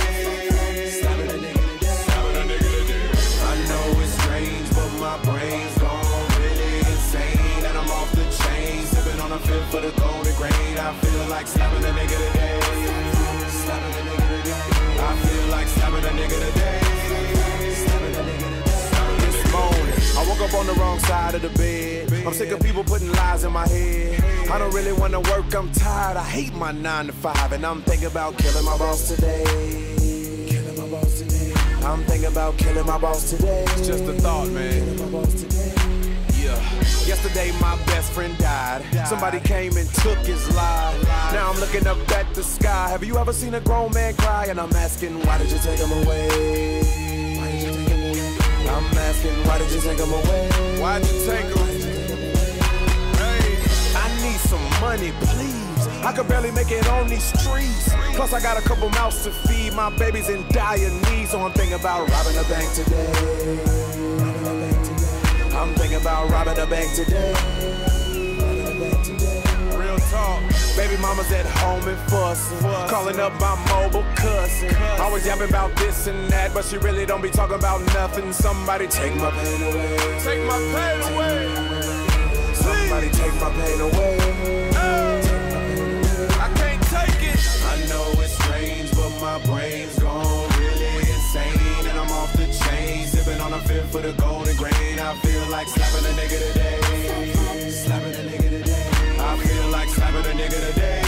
Speaker 2: slapping a nigga today, slapping a nigga today. I know it's strange, but my brain's gone really insane, and I'm off the chain, sipping on a fifth for the golden grain. I feel like slapping a nigga today, slapping a nigga today. I feel like slapping a nigga today. This morning, I woke up on the wrong side of the bed. I'm sick of people putting lies in my head. I don't really want to work, I'm tired. I hate my 9 to 5, and I'm thinking about killing my boss today. Killing my boss today. I'm thinking about killing my boss today. It's just a thought, man. Killing my boss today. Yesterday my best friend died. Somebody came and took his life. Now I'm looking up at the sky. Have you ever seen a grown man cry? And I'm asking, why did you take him away? Why did you take him away? I'm asking, why did you take him away? Why'd you take him? Hey, I need some money, please. I could barely make it on these streets. Plus, I got a couple mouths to feed. My baby's in dire need, so I'm thinking about robbing a bank today. I'm thinking about robbing a bank today. Real talk. Baby mama's at home and fussing, calling up my mobile cousin. Always yapping about this and that, but she really don't be talking about nothing. Somebody take my pain away. Take my pain away. Somebody take my pain away. I can't take it. I know it's strange, but my brain's gone really insane, and I'm off the chain, sipping on a fifth for the golden grain. I feel like slapping a nigga today. Slapping a nigga today. I feel like slapping a nigga today.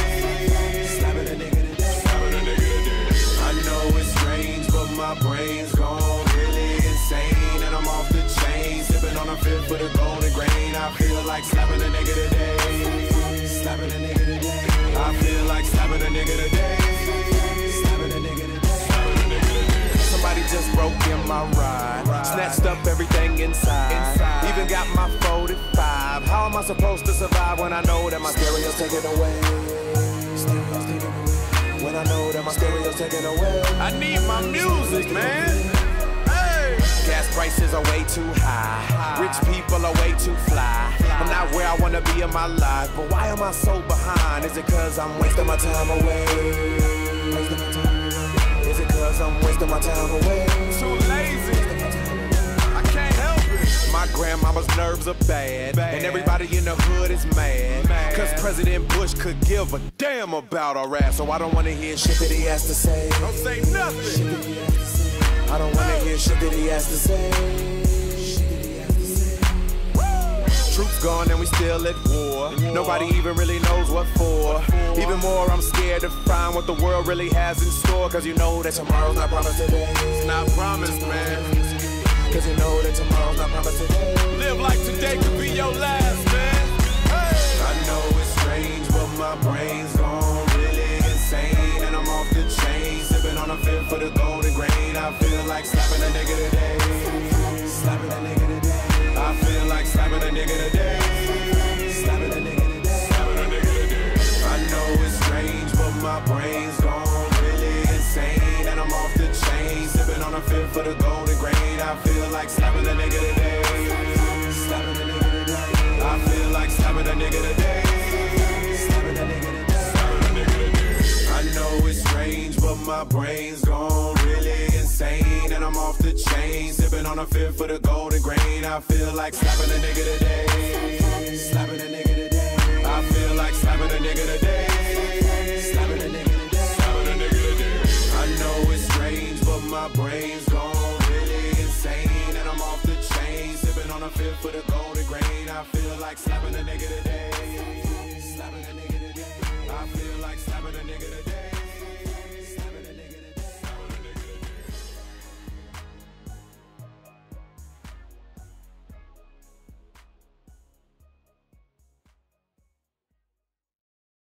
Speaker 2: Slapping a nigga today. Slapping a nigga today. I know it's strange, but my brain's gone really insane, and I'm off the chain, sipping on a fifth for the golden grain. I feel like slapping a nigga today. Slapping a nigga today. I feel like slapping a nigga today. Slapping a nigga today. Slapping a nigga today. Somebody just broke in my ride, snatched up everything inside. Even got my 45. How am I supposed to survive when I know that my stereo's taken away? When I know that my stereo's taken away. I need my music, man. Gas prices are way too high. Rich people are way too fly. I'm not where I want to be in my life, but why am I so behind? Is it cause I'm wasting my time away? Is it cause I'm wasting my time away? Too lazy. I can't help it. My grandmama's nerves are bad, and everybody in the hood is mad. Cause President Bush could give a damn about our ass, so I don't want to hear shit that he has to say. Don't say nothing. I don't wanna hear shit that he has to say. Troops gone and we still at war. Nobody even really knows what for. Even more, I'm scared to find what the world really has in store. Cause you know that tomorrow's not promised today. It's not promised, man. Cause you know that tomorrow's not promised today. Live like today could be your last, man. Hey. I know it's strange, but my brain's gone really insane, and I'm off the chain, sipping on a fifth for the golden grain. I feel like slapping a nigga today. Slapping a nigga today. I feel like slapping a nigga today. Slapping a nigga today. Slapping a nigga today. I know it's strange, but my brain's gone really insane, and I'm off the chain, sipping on a fifth for the golden grain. I feel like slapping a nigga today. Slapping a nigga today. I feel like slapping a nigga today. Slapping a nigga today. Slapping a nigga today. I know it's strange, but my brain's gone really insane, and I'm off the chain, sipping on a fifth for the golden grain. I feel like slapping a nigga today. Slapping a nigga today. I feel like slapping a nigga today. Slapping a nigga today. Slapping a nigga today. I know it's strange, but my brain's gone really insane, and I'm off the chain, sipping on a fifth for the golden grain. I feel like slapping a nigga today. Slapping a nigga today. I feel like slapping a nigga today.